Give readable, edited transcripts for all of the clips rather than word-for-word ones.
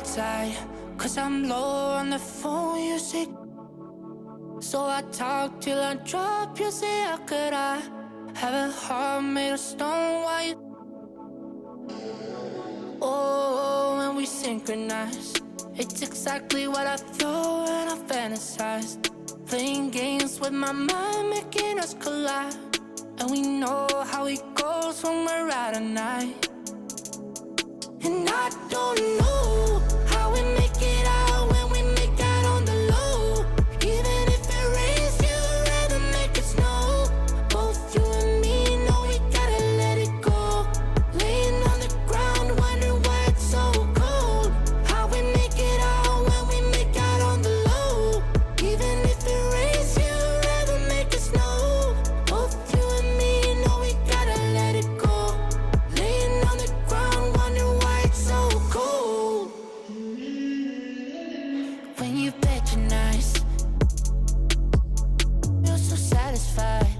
outside, 'cause I'm low on the phone, you say. So I talk till I drop, you say, how could I have a heart made of stone? Why you? Oh, when we synchronize, it's exactly what I thought and I fantasized. Playing games with my mind, making us collide. And we know how it goes when we're out at night. And I don't know how we make it out when we make out on the low. Even if it rains, you'd rather make it snow. Both you and me know we gotta let it go. Laying on the ground, wondering why it's so cold. How we make it out when we make out on the low. Even if it rains, you'd rather make it snow. Both you and me know we gotta let it go. Laying on the ground, wondering why it's so cold. When you patronize, feel so satisfied.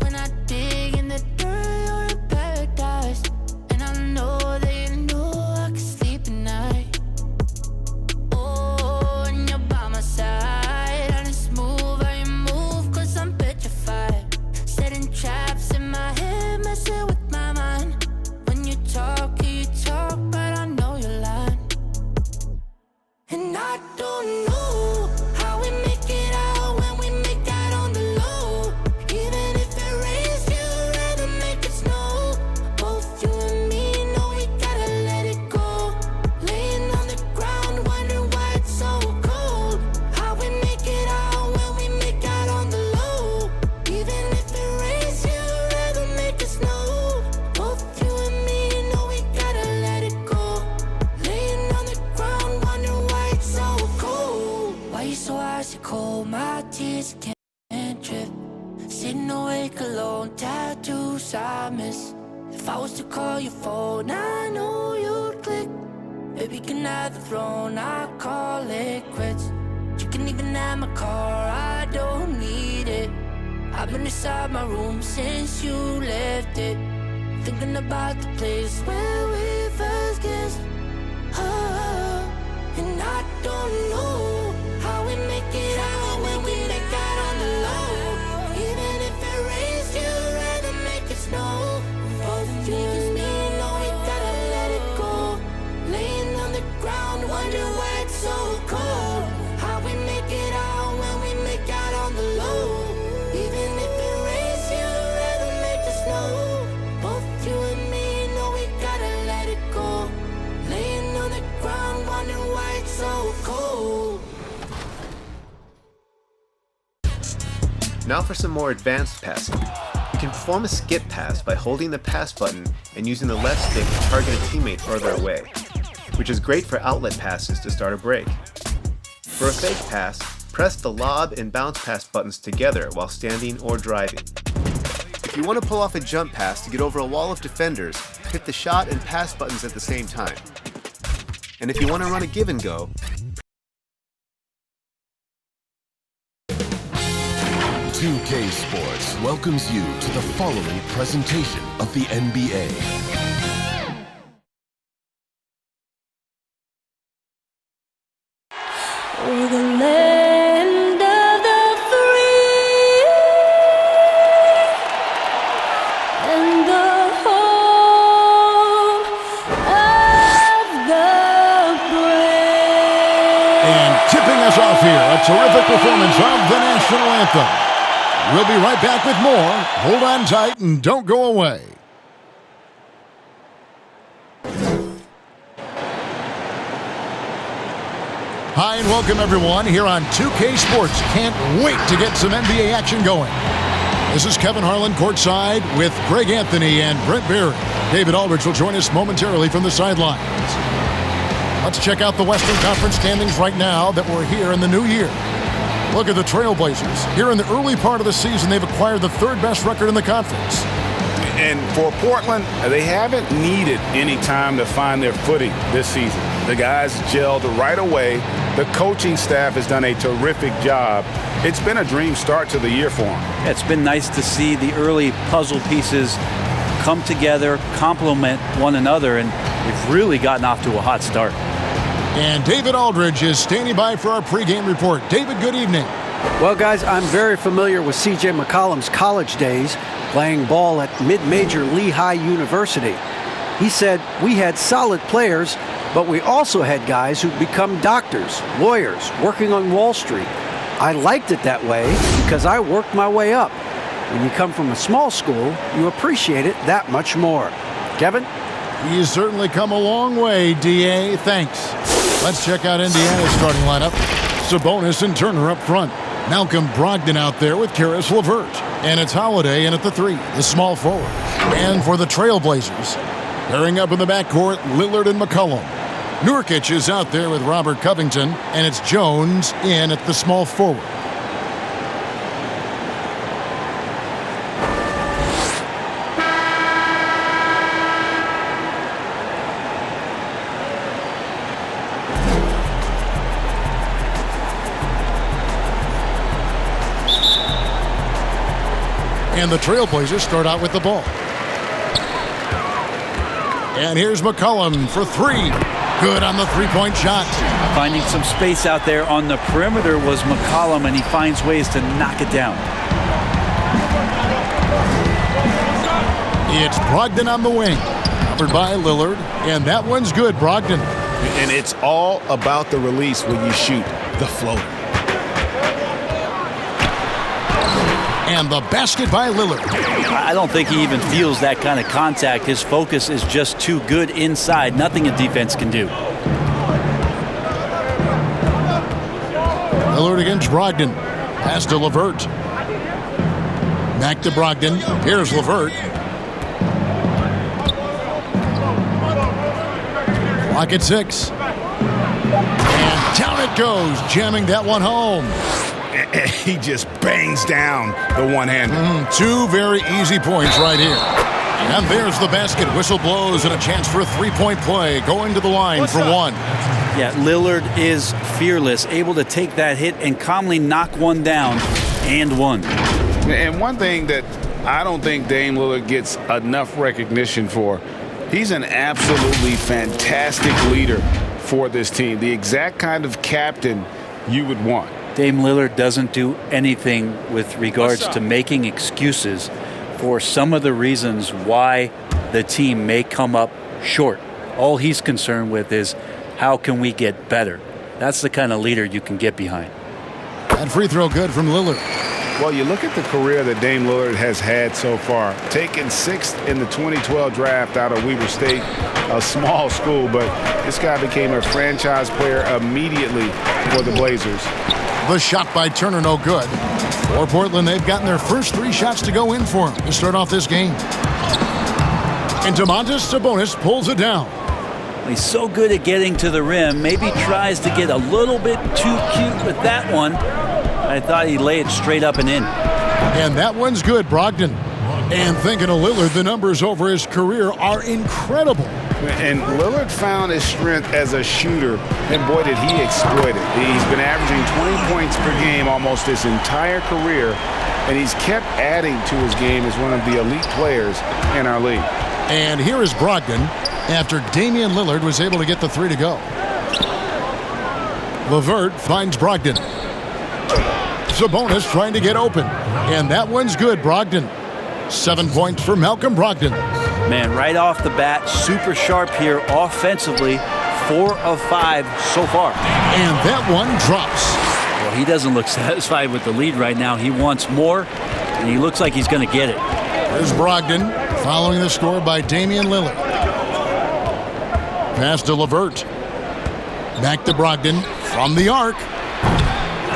When I dig in the dirt, you're in paradise. And I know that you know I can sleep at night. Oh, and you're by my side. And it's smooth how you move, 'cause I'm petrified. Setting traps in my head, messing with my mind. When you talk, but I know you're lying. And I don't know how we make it out when we make out on the low. Even if it rains, you'd rather make it snow. Both you and me know we gotta let it go. Laying on the ground, wondering why it's so cold. How we make it out when we make out on the low. Even if it rains, you'd rather make it snow. Both you and me know we gotta let it go. Laying on the ground, wondering why it's so cold. Why you so icy cold? My tears can't drip. Sitting awake alone, tattoos I miss. If I was to call your phone, I know you'd click. Baby, can I have the throne? I call it quits. You can even have my car, I don't need it. I've been inside my room since you left it, thinking about the place where we first kissed. Oh, and I don't know how we make it out when we make out on the low. Even if it rains, you'd rather make it snow. Both you and me know we gotta let it go. Laying on the ground, wondering why it's so cold. How we make it out when we make out on the low. Even if it rains, you'd rather make it snow. Both you and me know we gotta let it go. Laying on the ground, wondering why it's so cold. Now for some more advanced passing. You can perform a skip pass by holding the pass button and using the left stick to target a teammate further away, which is great for outlet passes to start a break. For a fake pass, press the lob and bounce pass buttons together while standing or driving. If you want to pull off a jump pass to get over a wall of defenders, hit the shot and pass buttons at the same time. And if you want to run a give and go, 2K Sports welcomes you to the following presentation of the NBA. We're the land of the free and the home of the brave. And tipping us off here, a terrific performance of the national anthem. We'll be right back with more. Hold on tight and don't go away. Hi and welcome everyone here on 2K Sports. Can't wait to get some NBA action going. This is Kevin Harlan courtside with Greg Anthony and Brent Berry. David Aldridge will join us momentarily from the sidelines. Let's check out the Western Conference standings right now that we're here in the new year. Look at the Trailblazers. Here in the early part of the season, they've acquired the third best record in the conference. And for Portland, they haven't needed any time to find their footing this season. The guys gelled right away. The coaching staff has done a terrific job. It's been a dream start to the year for them. It's been nice to see the early puzzle pieces come together, complement one another, and they've really gotten off to a hot start. And David Aldridge is standing by for our pregame report. David, good evening. Well, guys, I'm very familiar with C.J. McCollum's college days, playing ball at mid-major Lehigh University. He said, we had solid players, but we also had guys who'd become doctors, lawyers, working on Wall Street. I liked it that way because I worked my way up. When you come from a small school, you appreciate it that much more. Kevin? He's certainly come a long way, D.A. Thanks. Let's check out Indiana's starting lineup. Sabonis and Turner up front. Malcolm Brogdon out there with Karis LeVert. And it's Holiday in at the 3, the small forward. And for the Trailblazers, pairing up in the backcourt, Lillard and McCollum. Nurkic is out there with Robert Covington, and it's Jones in at the small forward. And the Trailblazers start out with the ball. And here's McCollum for 3. Good on the three-point shot. Finding some space out there on the perimeter was McCollum, and he finds ways to knock it down. It's Brogdon on the wing. Covered by Lillard. And that one's good, Brogdon. And it's all about the release when you shoot the floater. And the basket by Lillard. I don't think he even feels that kind of contact. His focus is just too good inside. Nothing a defense can do. Lillard against Brogdon. Pass to LeVert. Back to Brogdon. Here's LeVert. Clock at 6. And down it goes, jamming that one home. He just bangs down the one-hander. 2 very easy points right here. And there's the basket. Whistle blows and a chance for a three-point play. Going to the line for 1. Yeah, Lillard is fearless, able to take that hit and calmly knock one down and one. And one thing that I don't think Dame Lillard gets enough recognition for, he's an absolutely fantastic leader for this team. The exact kind of captain you would want. Dame Lillard doesn't do anything with regards to making excuses for some of the reasons why the team may come up short. All he's concerned with is how can we get better. That's the kind of leader you can get behind. That free throw good from Lillard. Well, you look at the career that Dame Lillard has had so far. Taken 6th in the 2012 draft out of Weber State, a small school, but this guy became a franchise player immediately for the Blazers. The shot by Turner, no good. For Portland, they've gotten their first 3 shots to go in for him to start off this game. And Domantas Sabonis pulls it down. He's so good at getting to the rim. Maybe tries to get a little bit too cute with that one. I thought he'd lay it straight up and in. And that one's good, Brogdon. And thinking of Lillard, the numbers over his career are incredible. And Lillard found his strength as a shooter, and boy, did he exploit it. He's been averaging 20 points per game almost his entire career, and he's kept adding to his game as one of the elite players in our league. And here is Brogdon after Damian Lillard was able to get the 3 to go. LeVert finds Brogdon. Sabonis trying to get open. And that one's good, Brogdon. 7 points for Malcolm Brogdon. Man, right off the bat, super sharp here offensively. 4 of 5 so far. And that one drops. Well, he doesn't look satisfied with the lead right now. He wants more, and he looks like he's going to get it. There's Brogdon following the score by Damian Lillard. Pass to LeVert. Back to Brogdon from the arc.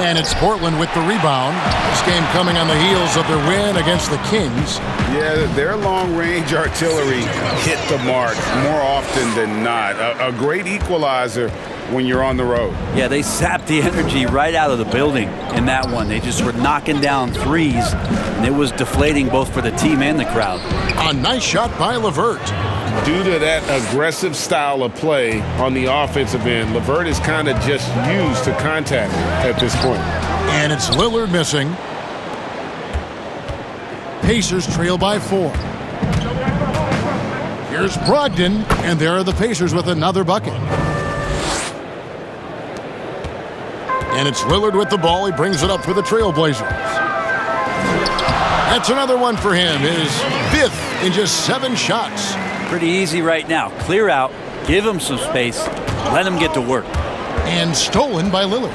And it's Portland with the rebound. This game coming on the heels of their win against the Kings. Yeah, their long-range artillery hit the mark more often than not. A great equalizer when you're on the road. Yeah, they sapped the energy right out of the building in that one. They just were knocking down threes, and it was deflating both for the team and the crowd. A nice shot by LeVert. Due to that aggressive style of play on the offensive end, LeVert is kind of just used to contact at this point. And it's Lillard missing. Pacers trail by 4. Here's Brogdon, and there are the Pacers with another bucket. And it's Lillard with the ball. He brings it up for the Trailblazers. That's another one for him. His 5th in just 7 shots. Pretty easy right now. Clear out, give him some space, let him get to work. And stolen by Lillard.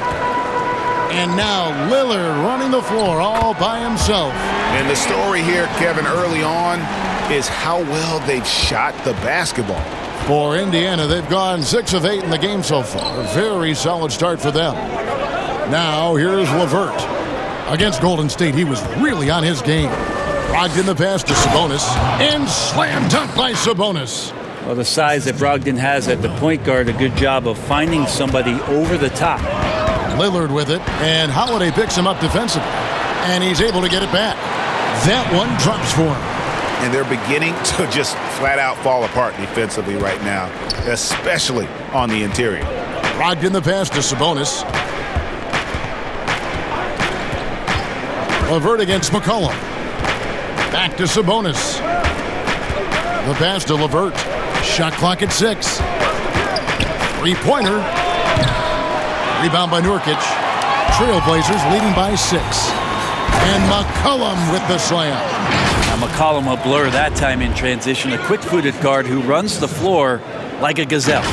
And now Lillard running the floor all by himself. And the story here, Kevin, early on is how well they've shot the basketball. For Indiana, they've gone 6 of 8 in the game so far. A very solid start for them. Now here's LeVert. Against Golden State, he was really on his game. Brogdon the pass to Sabonis. And slam dunk by Sabonis. Well, the size that Brogdon has at the point guard, a good job of finding somebody over the top. Lillard with it, and Holiday picks him up defensively. And he's able to get it back. That one drops for him. And they're beginning to just flat out fall apart defensively right now, especially on the interior. Brogdon the pass to Sabonis. LeVert against McCollum. Back to Sabonis. The pass to LeVert. Shot clock at 6. 3-pointer. Rebound by Nurkic. Trailblazers leading by 6. And McCollum with the slam. Now McCollum a blur that time in transition. A quick-footed guard who runs the floor like a gazelle.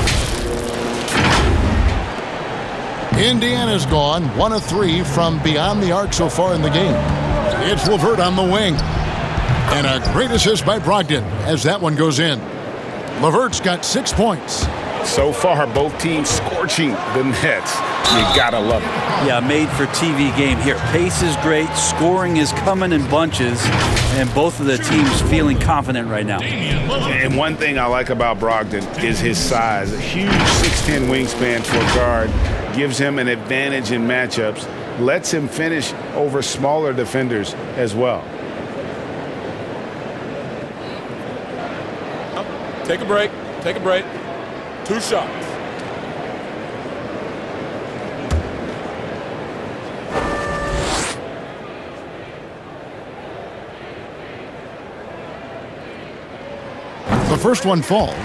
Indiana's gone 1 of 3 from beyond the arc so far in the game. It's LeVert on the wing. And a great assist by Brogdon as that one goes in. LeVert's got 6 points. So far, both teams scorching the nets. You gotta love it. Yeah, made for TV game here. Pace is great, scoring is coming in bunches, and both of the teams feeling confident right now. And one thing I like about Brogdon is his size. A huge 6'10" wingspan for a guard gives him an advantage in matchups, lets him finish over smaller defenders as well. Take a break. Take a break. 2 shots. The first one falls.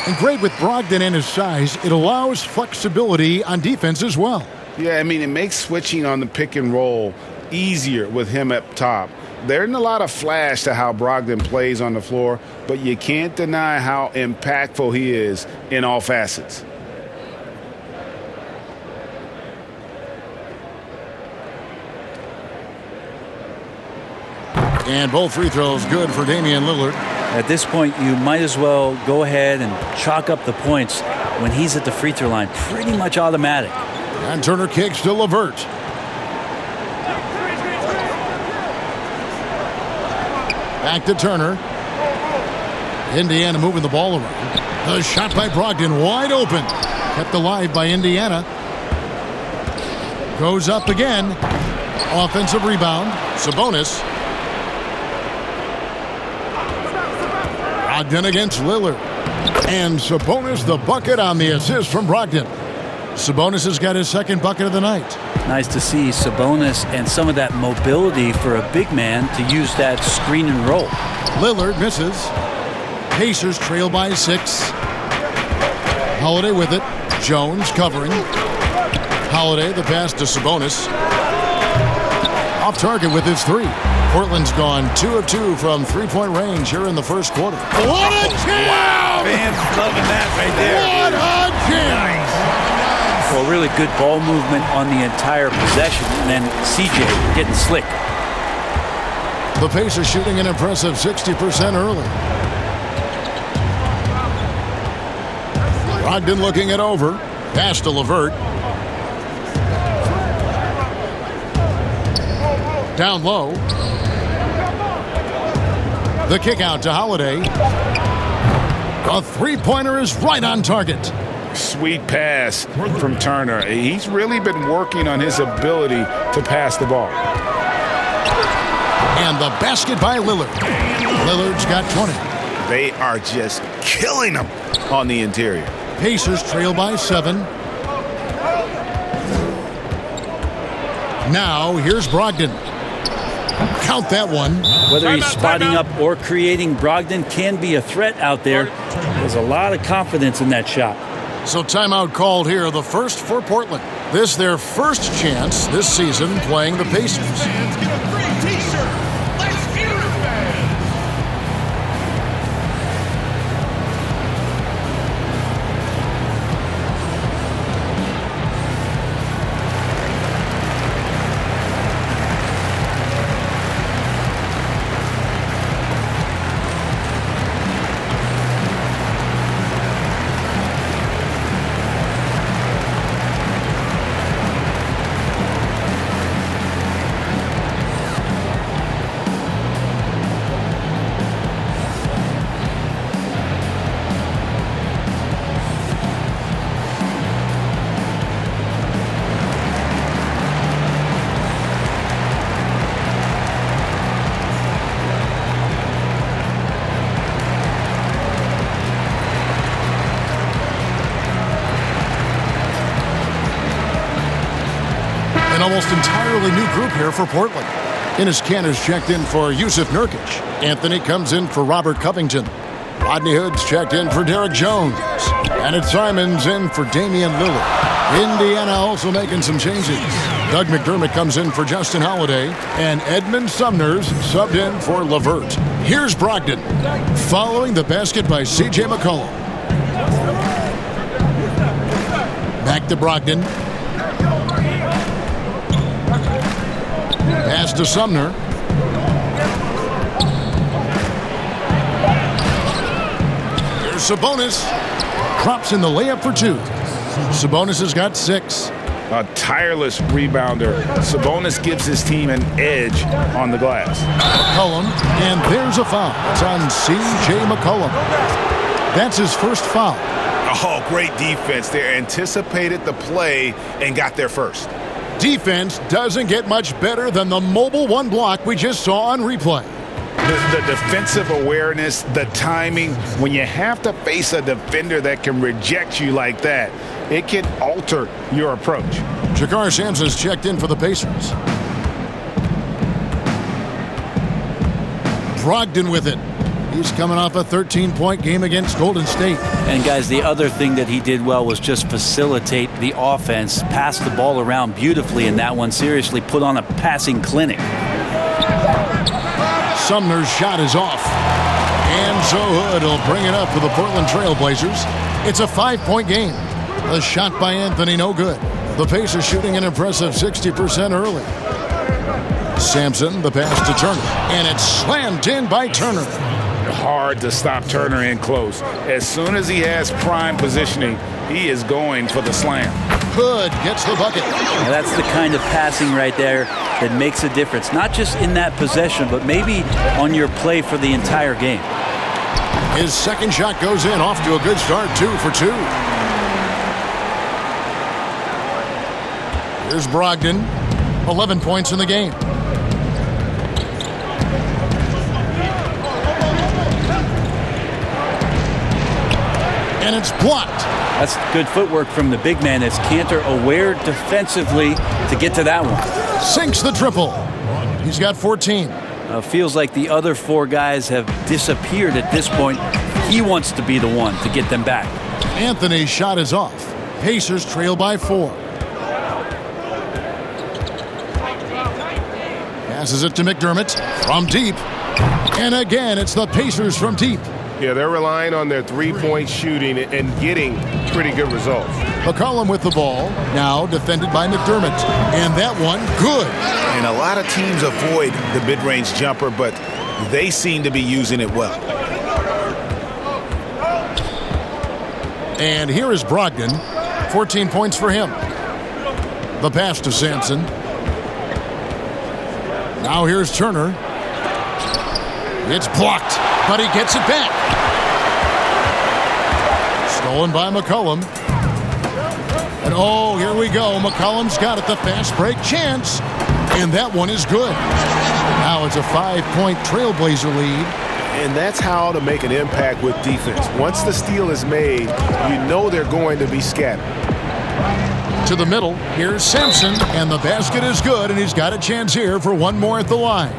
And great with Brogdon and his size, it allows flexibility on defense as well. Yeah, I mean, it makes switching on the pick and roll easier with him up top. There isn't a lot of flash to how Brogdon plays on the floor, but you can't deny how impactful he is in all facets. And both free throws good for Damian Lillard. At this point, you might as well go ahead and chalk up the points when he's at the free throw line. Pretty much automatic. And Turner kicks to LeVert. Back to Turner. Indiana moving the ball around. A shot by Brogdon, wide open. Kept alive by Indiana. Goes up again. Offensive rebound. Sabonis. Brogdon against Lillard. And Sabonis the bucket on the assist from Brogdon. Sabonis has got his 2nd bucket of the night. Nice to see Sabonis and some of that mobility for a big man to use that screen and roll. Lillard misses. Pacers trail by 6. Holiday with it. Jones covering. Holiday the pass to Sabonis. Off target with his 3. Portland's gone 2 of 2 from 3-point range here in the first quarter. What a jam! Wow, fans loving that right there. What a jam! Well, really good ball movement on the entire possession, and then CJ getting slick. The Pacers shooting an impressive 60% early. Brogdon looking it over. Pass to LeVert. Down low. The kick out to Holiday. A 3-pointer is right on target. Sweet pass from Turner. He's really been working on his ability to pass the ball. And the basket by Lillard. Lillard's got 20. They are just killing them on the interior. Pacers trail by 7. Now here's Brogdon. Count that one. Whether he's spotting up or creating, Brogdon can be a threat out there. There's a lot of confidence in that shot. So timeout called here, the first for Portland. This their first chance this season playing the Pacers. Fans get a free t-shirt. Let's hear it, fans. An almost entirely new group here for Portland. Enes Kanter's checked in for Yusuf Nurkic. Anthony comes in for Robert Covington. Rodney Hood's checked in for Derek Jones. And it's Simons in for Damian Lillard. Indiana also making some changes. Doug McDermott comes in for Justin Holiday. And Edmund Sumner's subbed in for LeVert. Here's Brogdon. Following the basket by C.J. McCollum. Back to Brogdon. Pass to Sumner. Here's Sabonis. Drops in the layup for two. Sabonis has got 6. A tireless rebounder. Sabonis gives his team an edge on the glass. McCollum, and there's a foul. It's on C.J. McCollum. That's his first foul. Oh, great defense there. Anticipated the play and got there first. Defense doesn't get much better than the mobile one block we just saw on replay. The defensive awareness, the timing, when you have to face a defender that can reject you like that, it can alter your approach. Jakar Sampson's checked in for the Pacers. Brogdon with it. He's coming off a 13-point game against Golden State. And guys, the other thing that he did well was just facilitate the offense, pass the ball around beautifully in that one, seriously put on a passing clinic. Sumner's shot is off. And so Hood will bring it up for the Portland Trailblazers. It's a 5-point game. The shot by Anthony, no good. The Pacers shooting an impressive 60% early. Sampson, the pass to Turner. And it's slammed in by Turner. Hard to stop Turner in close. As soon as he has prime positioning, he is going for the slam. Hood gets the bucket. Now that's the kind of passing right there that makes a difference. Not just in that possession, but maybe on your play for the entire game. His second shot goes in, off to a good start, 2 for 2. Here's Brogdon, 11 points in the game. And it's blocked. That's good footwork from the big man as Kanter aware defensively to get to that one. Sinks the triple. He's got 14. Feels like the other 4 guys have disappeared at this point. He wants to be the one to get them back. Anthony's shot is off. Pacers trail by 4. Passes it to McDermott from deep. And again, it's the Pacers from deep. Yeah, they're relying on their three-point shooting and getting pretty good results. McCollum with the ball, now defended by McDermott. And that one, good. And a lot of teams avoid the mid-range jumper, but they seem to be using it well. And here is Brogdon, 14 points for him. The pass to Sampson. Now here's Turner. It's blocked, but he gets it back. Stolen by McCollum. And oh, here we go. McCollum's got it, the fast break chance. And that one is good. Now it's a 5-point Trailblazer lead. And that's how to make an impact with defense. Once the steal is made, you know they're going to be scattered. To the middle, here's Sampson, and the basket is good, and he's got a chance here for one more at the line.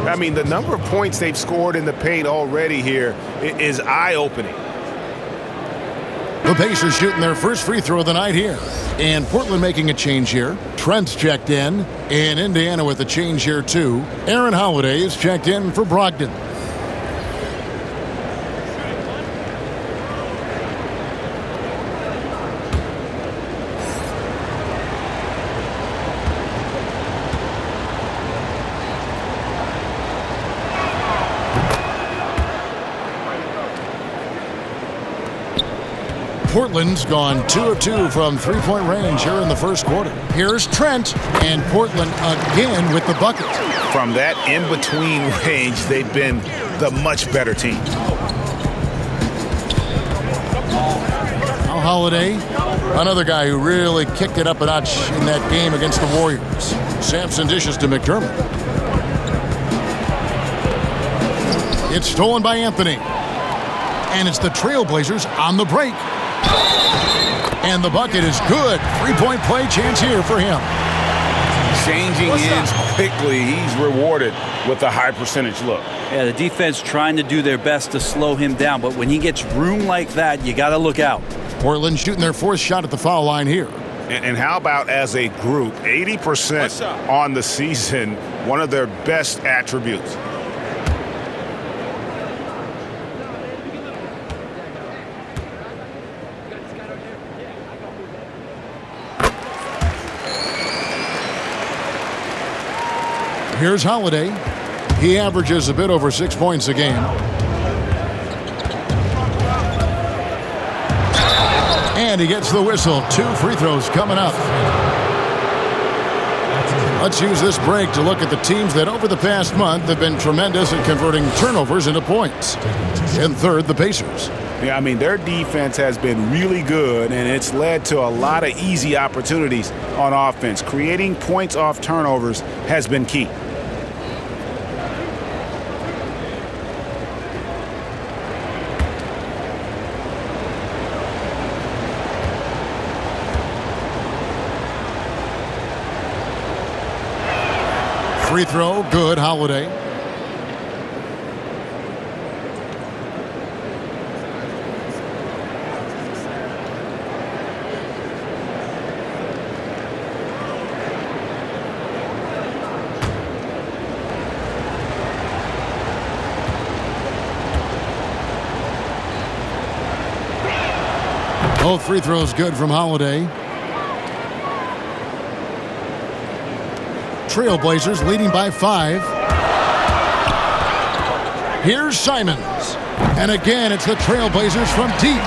I mean, the number of points they've scored in the paint already here is eye-opening. The Pacers shooting their first free throw of the night here. And Portland making a change here. Trent's checked in. And Indiana with a change here too. Aaron Holiday is checked in for Brogdon. Portland's gone 2 of 2 from three-point range here in the first quarter. Here's Trent, and Portland again with the bucket. From that in-between range, they've been the much better team. Now Holiday, another guy who really kicked it up a notch in that game against the Warriors. Sampson dishes to McDermott. It's stolen by Anthony. And it's the Trailblazers on the break. And the bucket is good. Three-point play chance here for him. Changing ends quickly. He's rewarded with a high percentage look. Yeah, the defense trying to do their best to slow him down, but when he gets room like that, you got to look out. Portland shooting their fourth shot at the foul line here. And how about as a group, 80% on the season, one of their best attributes. Here's Holiday. He averages a bit over 6 points a game. And he gets the whistle. 2 free throws coming up. Let's use this break to look at the teams that over the past month have been tremendous at converting turnovers into points. In third, the Pacers. Yeah, I mean, their defense has been really good, and it's led to a lot of easy opportunities on offense. Creating points off turnovers has been key. Free throw, good, Holiday. Both free throws good from Holiday. Trailblazers leading by 5. Here's Simons. And again, it's the Trailblazers from deep.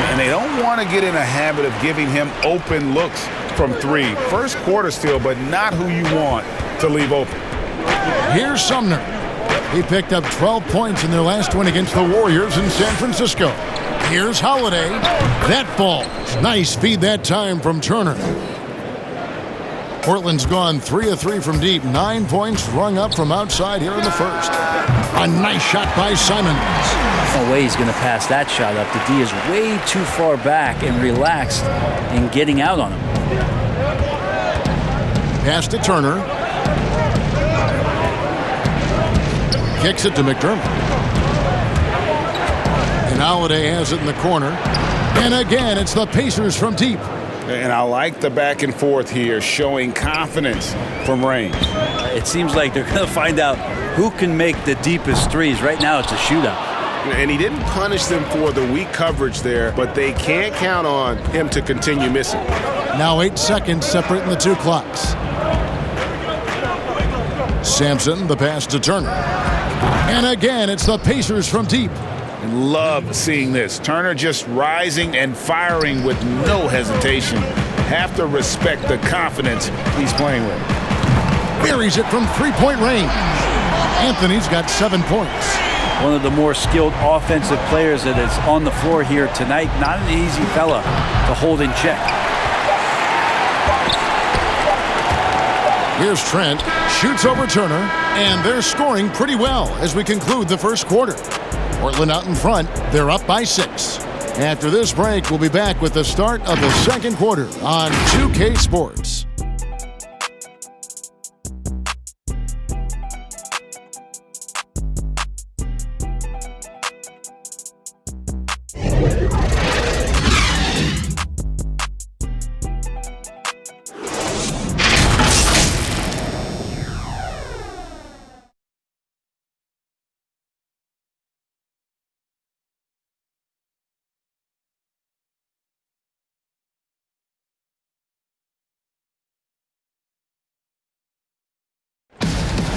And they don't want to get in a habit of giving him open looks from 3. First quarter still, but not who you want to leave open. Here's Sumner. He picked up 12 points in their last win against the Warriors in San Francisco. Here's Holiday. That falls. Nice feed that time from Turner. Portland's gone 3 of 3 from deep. 9 points rung up from outside here in the first. A nice shot by Simons. No way he's going to pass that shot up. The D is way too far back and relaxed in getting out on him. Pass to Turner. Kicks it to McDermott. And Holiday has it in the corner. And again, it's the Pacers from deep. And I like the back and forth here, showing confidence from range. It seems like they're going to find out who can make the deepest threes. Right now, it's a shootout. And he didn't punish them for the weak coverage there, but they can't count on him to continue missing. Now 8 seconds separating the 2 clocks. Sampson, the pass to Turner. And again, it's the Pacers from deep. And love seeing this. Turner just rising and firing with no hesitation. Have to respect the confidence he's playing with. Buries it from 3-point range. Anthony's got 7 points. One of the more skilled offensive players that is on the floor here tonight. Not an easy fella to hold in check. Here's Trent. Shoots over Turner. And they're scoring pretty well as we conclude the first quarter. Portland out in front. They're up by 6. After this break, we'll be back with the start of the second quarter on 2K Sports.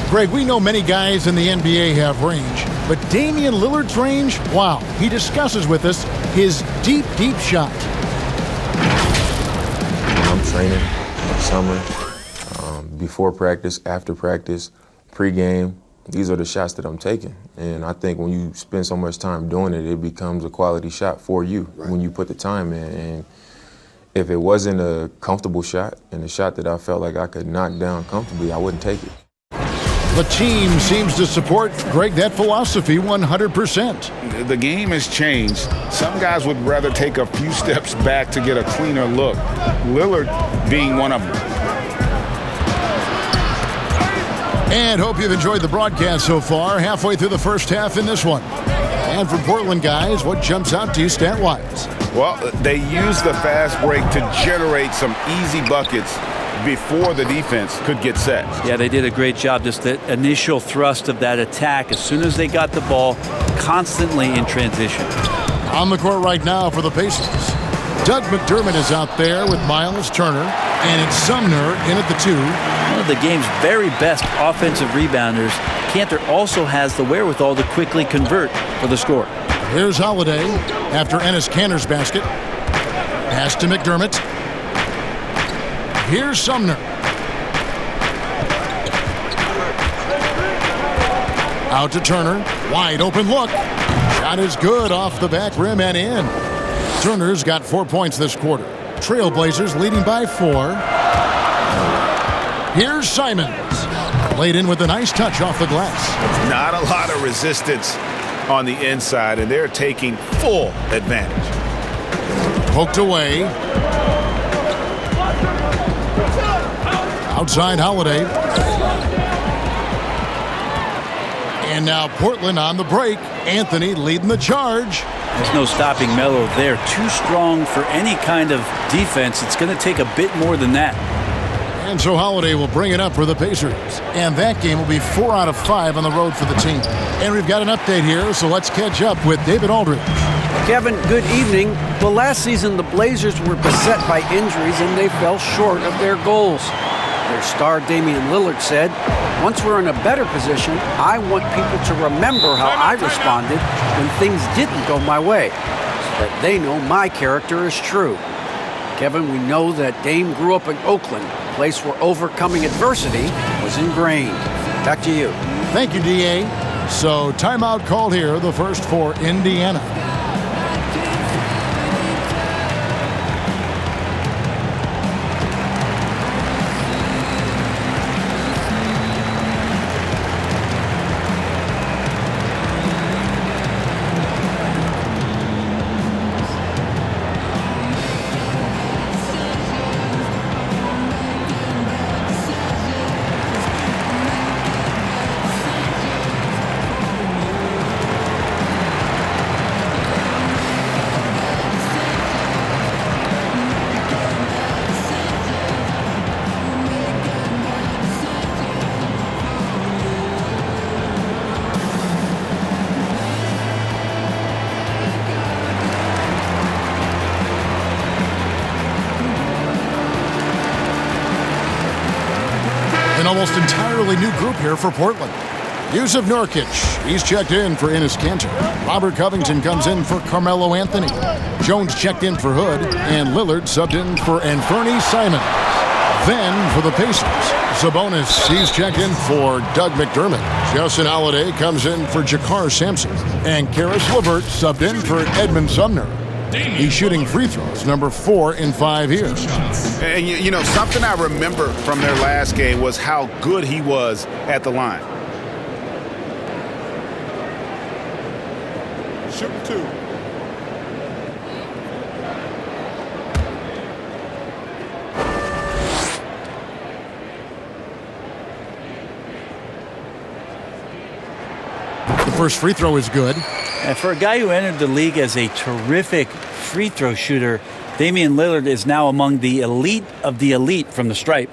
Greg, we know many guys in the NBA have range, but Damian Lillard's range, wow. He discusses with us his deep, deep shot. I'm training summer, before practice, after practice, pregame. These are the shots that I'm taking. And I think when you spend so much time doing it, it becomes a quality shot for you when you put the time in. And if it wasn't a comfortable shot and a shot that I felt like I could knock down comfortably, I wouldn't take it. The team seems to support, Greg, that philosophy 100%. The game has changed. Some guys would rather take a few steps back to get a cleaner look. Lillard being one of them. And hope you've enjoyed the broadcast so far. Halfway through the first half in this one. And for Portland guys, what jumps out to you stat-wise? Well, they used the fast break to generate some easy buckets before the defense could get set. Yeah, they did a great job. Just the initial thrust of that attack, as soon as they got the ball, constantly in transition. On the court right now for the Pacers. Doug McDermott is out there with Miles Turner, and it's Sumner in at the 2. One of the game's very best offensive rebounders, Cantor also has the wherewithal to quickly convert for the score. Here's Holiday after Enes Kanter's basket. Pass to McDermott. Here's Sumner. Out to Turner. Wide open look. Shot is good off the back rim and in. Turner's got 4 points this quarter. Trailblazers leading by 4. Here's Simons. Laid in with a nice touch off the glass. Not a lot of resistance on the inside, and they're taking full advantage. Poked away. Outside Holiday. And now Portland on the break. Anthony leading the charge. There's no stopping Melo there. Too strong for any kind of defense. It's going to take a bit more than that. And so Holiday will bring it up for the Pacers. And that game will be 4 out of 5 on the road for the team. And we've got an update here, so let's catch up with David Aldridge. Kevin, good evening. Well, last season the Blazers were beset by injuries and they fell short of their goals. Their star Damian Lillard said, "Once we're in a better position, I want people to remember how I responded when things didn't go my way, so that they know my character is true." Kevin, we know that Dame grew up in Oakland, a place where overcoming adversity was ingrained. Back to you. Thank you, D.A. So timeout called here, the first for Indiana. An almost entirely new group here for Portland. Yusuf Nurkic, he's checked in for Enes Kanter. Robert Covington comes in for Carmelo Anthony. Jones checked in for Hood, and Lillard subbed in for Anthony Simons. Then for the Pacers, Sabonis, he's checked in for Doug McDermott. Justin Holiday comes in for Jakar Sampson. And Karis LeVert subbed in for Edmund Sumner. He's shooting free throws, number 4 in 5 years. And you know, something I remember from their last game was how good he was at the line. Shooting 2. The first free throw is good. And for a guy who entered the league as a terrific free throw shooter, Damian Lillard is now among the elite of the elite from the stripe.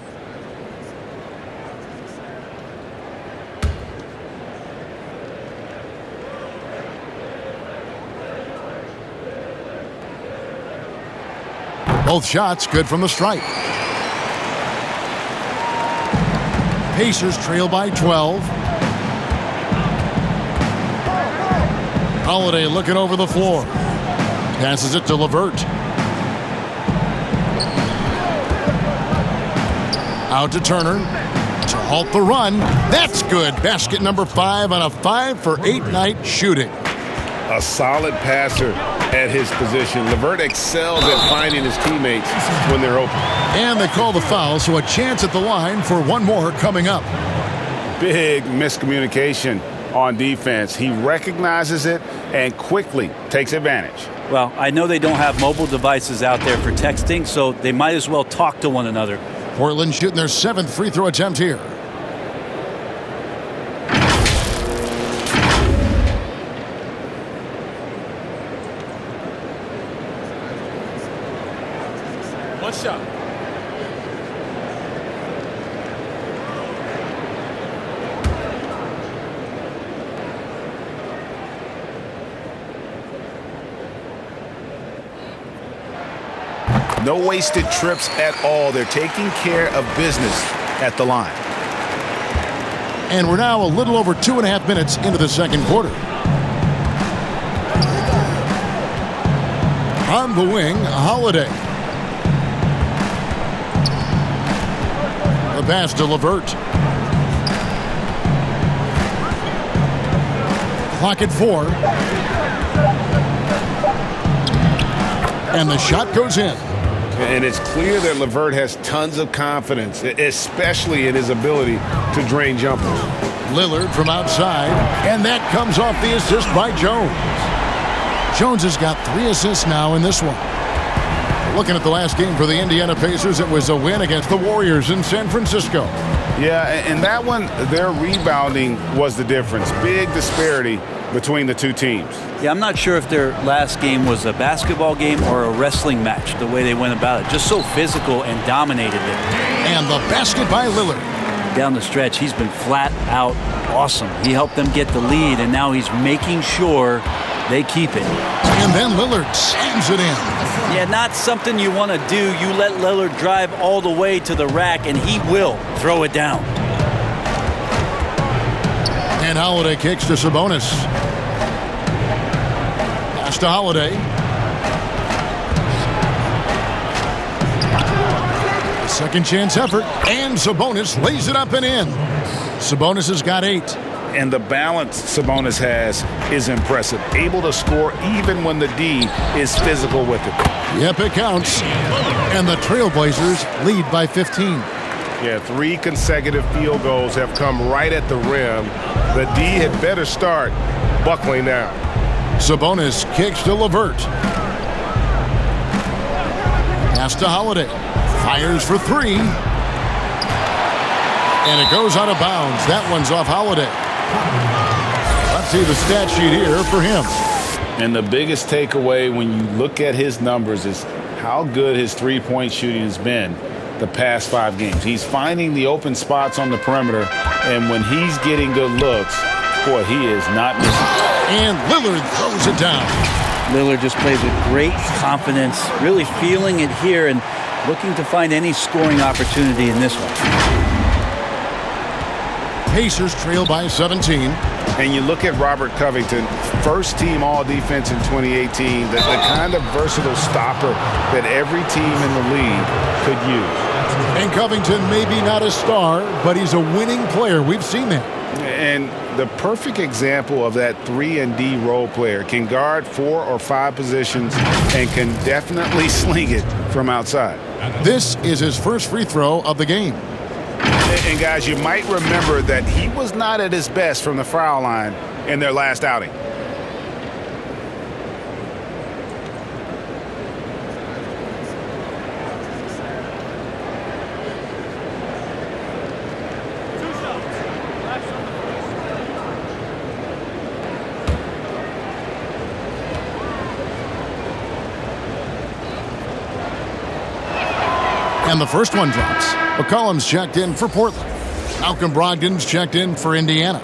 Both shots good from the stripe. Pacers trail by 12. Holiday looking over the floor. Passes it to Levert. Out to Turner to halt the run. That's good. Basket number 5 on a 5 for 8 night shooting. A solid passer at his position. Levert excels at finding his teammates when they're open. And they call the foul, so a chance at the line for one more coming up. Big miscommunication on defense. He recognizes it and quickly takes advantage. Well, I know they don't have mobile devices out there for texting, so they might as well talk to one another. Portland shooting their 7th free throw attempt here. One shot. No wasted trips at all. They're taking care of business at the line. And we're now a little over 2.5 minutes into the second quarter. On the wing, Holiday. The pass to Levert. Clock at 4. And the shot goes in. And it's clear that Levert has tons of confidence, especially in his ability to drain jumpers. Lillard from outside, and that comes off the assist by Jones. Jones has got 3 assists now in this one. Looking at the last game for the Indiana Pacers, it was a win against the Warriors in San Francisco. Yeah, and that one, their rebounding was the difference. Big disparity between the two teams. Yeah, I'm not sure if their last game was a basketball game or a wrestling match, the way they went about it. Just so physical and dominated it. And the basket by Lillard. Down the stretch, he's been flat out awesome. He helped them get the lead, and now he's making sure they keep it. And then Lillard slams it in. Yeah, not something you want to do. You let Lillard drive all the way to the rack, and he will throw it down. And Holiday kicks to Sabonis. Pass to Holiday. Second chance effort, and Sabonis lays it up and in. Sabonis has got 8. And the balance Sabonis has is impressive. Able to score even when the D is physical with it. Yep, it counts. And the Trailblazers lead by 15. Yeah, 3 consecutive field goals have come right at the rim. The D had better start buckling now. Sabonis kicks to Levert. Pass to Holiday. Fires for 3. And it goes out of bounds. That one's off Holiday. Let's see the stat sheet here for him. And the biggest takeaway when you look at his numbers is how good his three-point shooting has been the past 5 games. He's finding the open spots on the perimeter, and when he's getting good looks, boy, he is not missing. And Lillard throws it down. Lillard just plays with great confidence, really feeling it here and looking to find any scoring opportunity in this one. Pacers trail by 17. And you look at Robert Covington, first team all-defense in 2018, the kind of versatile stopper that every team in the league could use. And Covington may be not a star, but he's a winning player. We've seen that. And the perfect example of that 3-and-D role player, can guard 4 or 5 positions and can definitely sling it from outside. This is his first free throw of the game. And guys, you might remember that he was not at his best from the foul line in their last outing. And the first one drops. McCollum's checked in for Portland. Malcolm Brogdon's checked in for Indiana.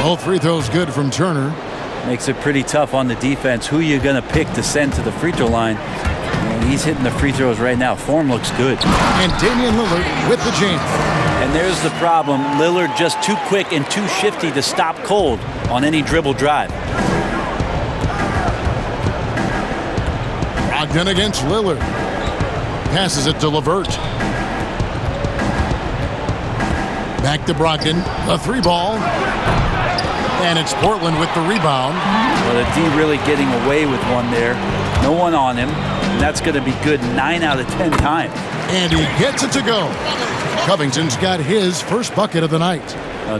Both free throws good from Turner. Makes it pretty tough on the defense. Who you going to pick to send to the free throw line? And he's hitting the free throws right now. Form looks good. And Damian Lillard with the jam. And there's the problem. Lillard just too quick and too shifty to stop cold on any dribble drive. Brogdon against Lillard. Passes it to Levert. Back to Brogdon. The 3-ball. And it's Portland with the rebound. Well, the D really getting away with one there. No one on him. And that's going to be good 9 out of 10 times. And he gets it to go. Covington's got his first bucket of the night.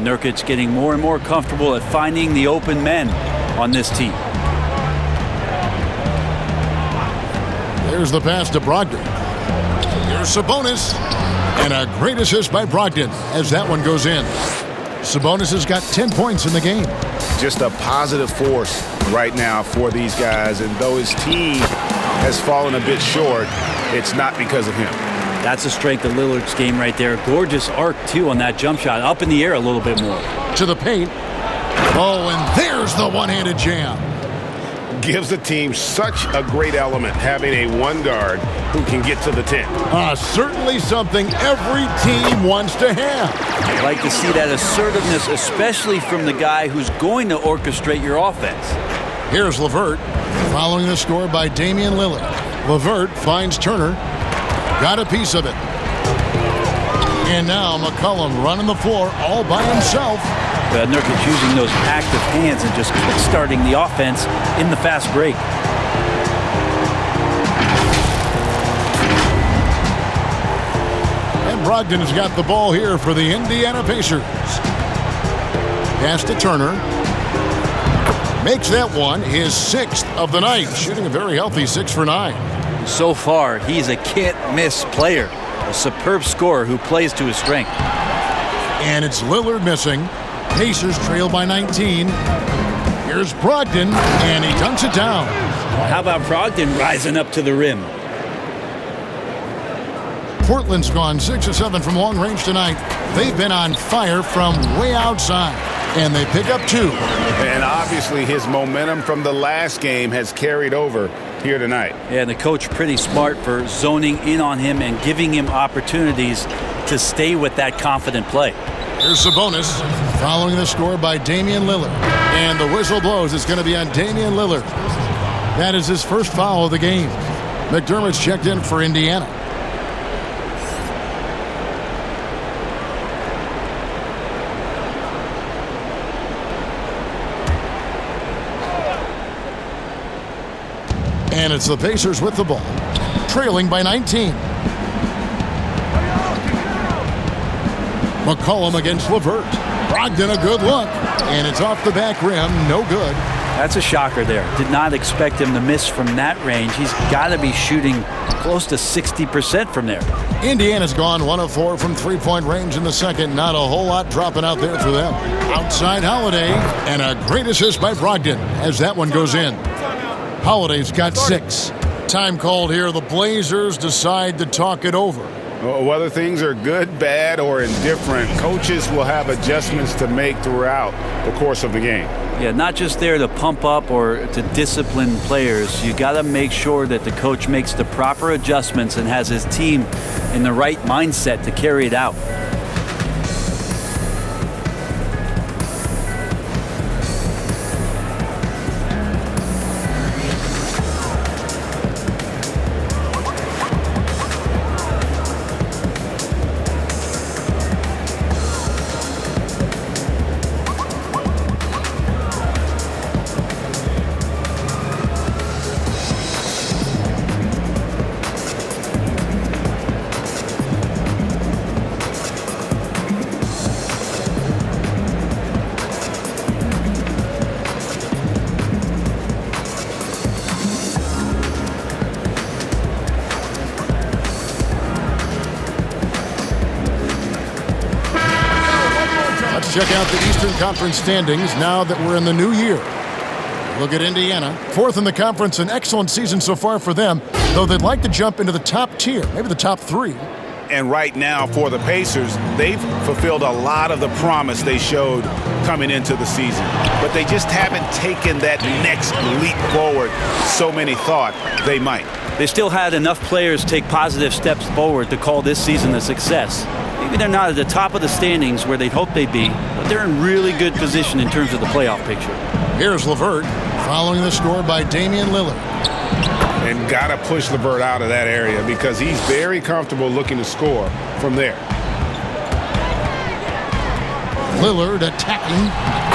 Nurkic's getting more and more comfortable at finding the open men on this team. There's the pass to Brogdon. Here's Sabonis. And a great assist by Brogdon as that one goes in. Sabonis has got 10 points in the game. Just a positive force right now for these guys. And though his team has fallen a bit short, it's not because of him. That's the strength of Lillard's game right there. Gorgeous arc, too, on that jump shot. Up in the air a little bit more. To the paint. Oh, and there's the one-handed jam. Gives the team such a great element having a one guard who can get to the 10. Certainly something every team wants to have. I'd like to see that assertiveness, especially from the guy who's going to orchestrate your offense. Here's Levert, following the score by Damian Lillard. Levert finds Turner, got a piece of it. And now McCollum running the floor all by himself. Nurkic using those active hands and just starting the offense in the fast break. And Brogdon has got the ball here for the Indiana Pacers. Pass to Turner. Makes that one his 6th of the night, shooting a very healthy 6 for 9. So far, he's a can't-miss player, a superb scorer who plays to his strength. And it's Lillard missing. Pacers trail by 19. Here's Brogdon, and he dunks it down. How about Brogdon rising up to the rim? Portland's gone 6 of 7 from long range tonight. They've been on fire from way outside, and they pick up 2. And obviously his momentum from the last game has carried over here tonight. Yeah, and the coach pretty smart for zoning in on him and giving him opportunities to stay with that confident play. Here's Sabonis, following the score by Damian Lillard. And the whistle blows. It's going to be on Damian Lillard. That is his first foul of the game. McDermott's checked in for Indiana. And it's the Pacers with the ball, trailing by 19. McCollum against Levert. Brogdon a good look, and it's off the back rim, no good. That's a shocker there. Did not expect him to miss from that range. He's got to be shooting close to 60% from there. Indiana's gone 1 of 4 from three-point range in the second. Not a whole lot dropping out there for them. Outside Holiday, and a great assist by Brogdon as that one goes in. Holiday's got 6. Time called here. The Blazers decide to talk it over. Whether things are good, bad, or indifferent, coaches will have adjustments to make throughout the course of the game. Yeah, not just there to pump up or to discipline players. You got to make sure that the coach makes the proper adjustments and has his team in the right mindset to carry it out. Check out the Eastern Conference standings now that we're in the new year. Look at Indiana, 4th in the conference, an excellent season so far for them, though they'd like to jump into the top tier, maybe the top 3. And right now for the Pacers, they've fulfilled a lot of the promise they showed coming into the season. But they just haven't taken that next leap forward so many thought they might. They still had enough players take positive steps forward to call this season a success. Maybe they're not at the top of the standings where they'd hope they'd be, but they're in really good position in terms of the playoff picture. Here's LeVert following the score by Damian Lillard. And got to push LeVert out of that area because he's very comfortable looking to score from there. Lillard attacking,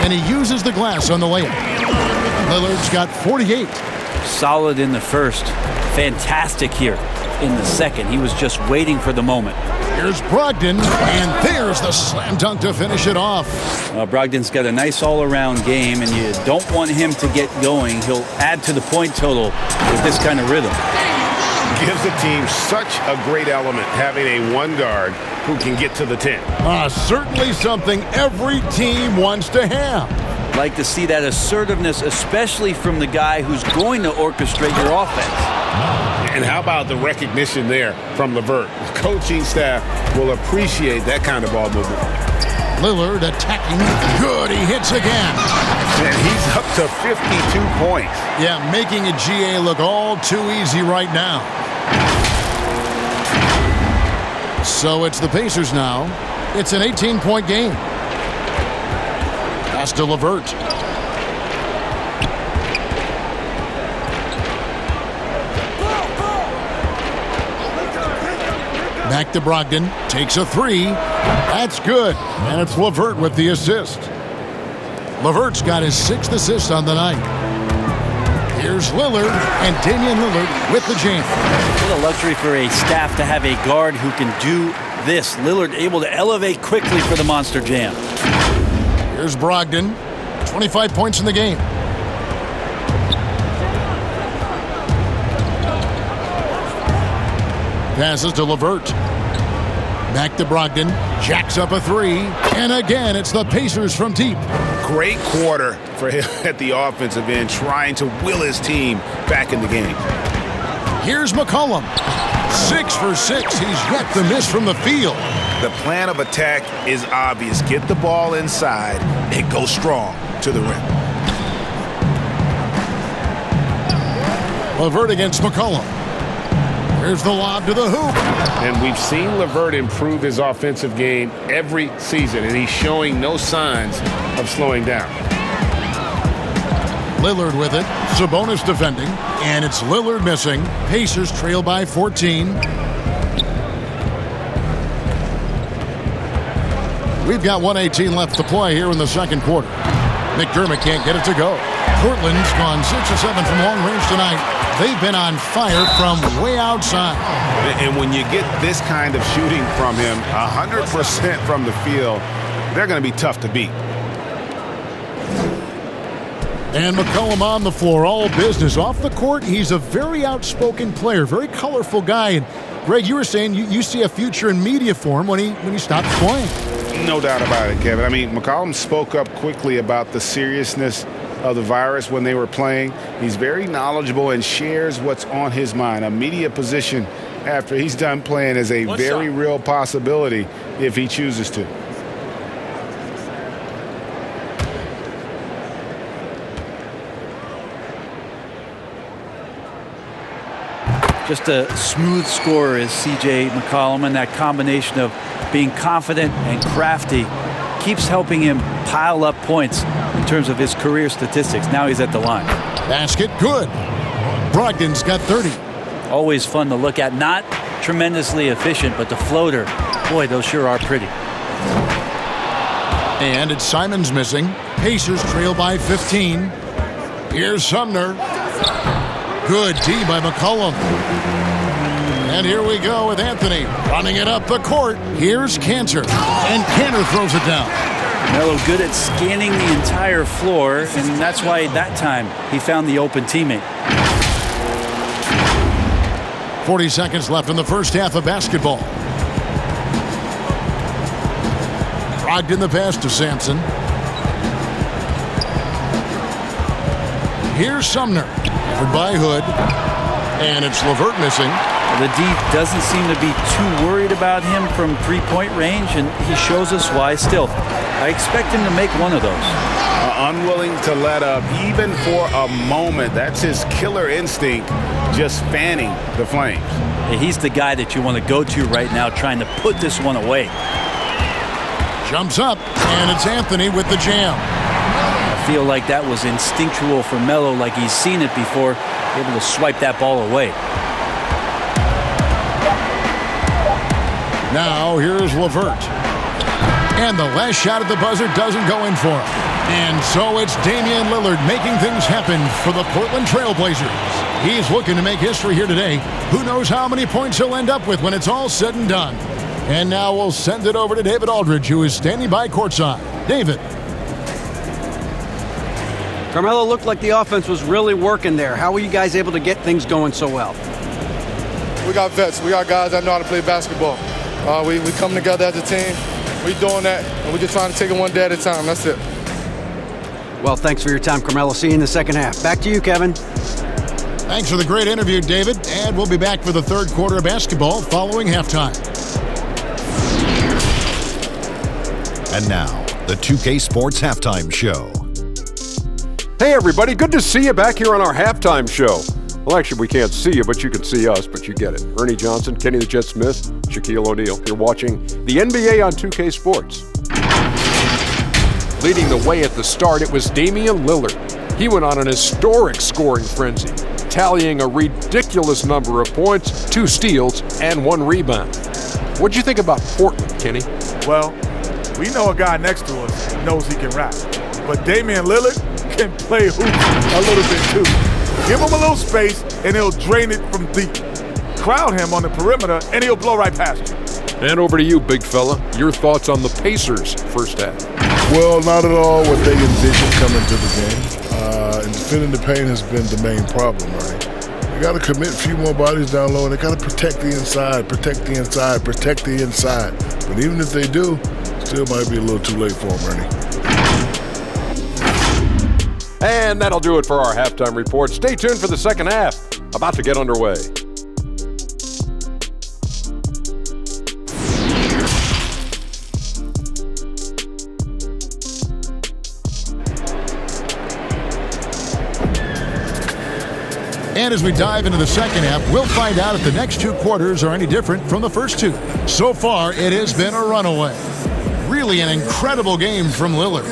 and he uses the glass on the layup. Lillard's got 48. Solid in the first. Fantastic here in the second. He was just waiting for the moment. Here's Brogdon, and there's the slam dunk to finish it off. Brogdon's got a nice all-around game, and you don't want him to get going. He'll add to the point total with this kind of rhythm. Gives the team such a great element having a one guard who can get to the 10. Certainly something every team wants to have. Like to see that assertiveness, especially from the guy who's going to orchestrate your offense. And how about the recognition there from LeVert? The coaching staff will appreciate that kind of ball movement. Lillard attacking. Good, he hits again. And he's up to 52 points. Yeah, making a GA look all too easy right now. So it's the Pacers now. It's an 18-point game. Pass to LeVert. Back to Brogdon. Takes a three. That's good. And it's LeVert with the assist. LeVert's got his 6th assist on the night. Here's Lillard, and Damian Lillard with the jam. What a luxury for a staff to have a guard who can do this. Lillard able to elevate quickly for the monster jam. Here's Brogdon. 25 points in the game. Passes to LeVert. Back to Brogdon. Jacks up a three. And again, it's the Pacers from deep. Great quarter for him at the offensive end, trying to will his team back in the game. Here's McCollum. 6 for 6. He's yet to miss from the field. The plan of attack is obvious. Get the ball inside and go strong to the rim. LeVert against McCollum. Here's the lob to the hoop. And we've seen LeVert improve his offensive game every season, and he's showing no signs of slowing down. Lillard with it. Sabonis defending. And it's Lillard missing. Pacers trail by 14. We've got 1:18 left to play here in the second quarter. McDermott can't get it to go. Portland's gone 6 of 7 from long range tonight. They've been on fire from way outside. And when you get this kind of shooting from him, 100% from the field, they're going to be tough to beat. And McCollum on the floor, all business. Off the court, he's a very outspoken player, very colorful guy. And Greg, you were saying you see a future in media for him when he stops playing. No doubt about it, Kevin. I mean, McCollum spoke up quickly about the seriousness of the virus when they were playing. He's very knowledgeable and shares what's on his mind. A media position after he's done playing is a very real possibility if he chooses to. Just a smooth scorer is C.J. McCollum, and that combination of being confident and crafty keeps helping him pile up points in terms of his career statistics. Now he's at the line. Basket good. Brogdon's got 30. Always fun to look at. Not tremendously efficient, but the floater, boy, those sure are pretty. And it's Simons missing. Pacers trail by 15. Here's Sumner. Good D by McCollum. And here we go with Anthony running it up the court. Here's Cantor. And Cantor throws it down. Melo good at scanning the entire floor, and that's why that time he found the open teammate. 40 seconds left in the first half of basketball. Brogdon the pass to Sampson. Here's Sumner. By Hood. And it's LeVert missing. The D doesn't seem to be too worried about him from three-point range, and he shows us why. Still, I expect him to make one of those. Unwilling to let up even for a moment. That's his killer instinct, just fanning the flames. He's the guy that you want to go to right now, trying to put this one away. Jumps up, and it's Anthony with the jam. I feel like that was instinctual for Melo, like he's seen it before, able to swipe that ball away. Now here's Lillard. And the last shot at the buzzer doesn't go in for him. And so it's Damian Lillard making things happen for the Portland Trail Blazers. He's looking to make history here today. Who knows how many points he'll end up with when it's all said and done. And now we'll send it over to David Aldridge, who is standing by courtside. David. Carmelo, looked like the offense was really working there. How were you guys able to get things going so well? We got vets. We got guys that know how to play basketball. We come together as a team. We doing that, and we're just trying to take it one day at a time. That's it. Well, thanks for your time, Carmelo. See you in the second half. Back to you, Kevin. Thanks for the great interview, David. And we'll be back for the third quarter of basketball following halftime. And now, the 2K Sports Halftime Show. Hey, everybody. Good to see you back here on our halftime show. Well, actually, we can't see you, but you can see us, but you get it. Ernie Johnson, Kenny the Jet Smith, Shaquille O'Neal. You're watching the NBA on 2K Sports. Leading the way at the start, it was Damian Lillard. He went on an historic scoring frenzy, tallying a ridiculous number of points, 2 steals, and 1 rebound. What'd you think about Portland, Kenny? Well, we know a guy next to us knows he can rap. But Damian Lillard can play hoops a little bit too. Give him a little space and he'll drain it from deep. Crowd him on the perimeter and he'll blow right past you. And over to you, big fella. Your thoughts on the Pacers' first half? Well, not at all what they envisioned coming to the game. And defending the paint has been the main problem, right? They got to commit a few more bodies down low, and they got to protect the inside, protect the inside, protect the inside. But even if they do, still might be a little too late for them, Ernie. And that'll do it for our halftime report. Stay tuned for the second half. About to get underway. And as we dive into the second half, we'll find out if the next 2 quarters are any different from the first 2. So far, it has been a runaway. Really an incredible game from Lillard.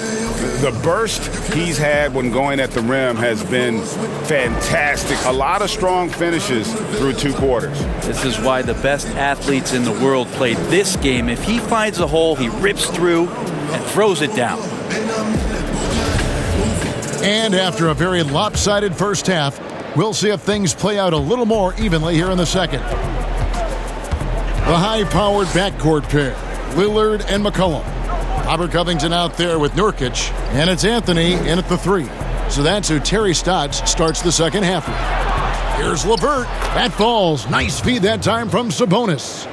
The burst he's had when going at the rim has been fantastic. A lot of strong finishes through 2 quarters. This is why the best athletes in the world play this game. If he finds a hole, he rips through and throws it down. And after a very lopsided first half, we'll see if things play out a little more evenly here in the second. The high-powered backcourt pair, Lillard and McCollum. Robert Covington out there with Nurkic, and it's Anthony in at the 3. So that's who Terry Stotts starts the second half with. Here's LeVert. That falls. Nice feed that time from Sabonis.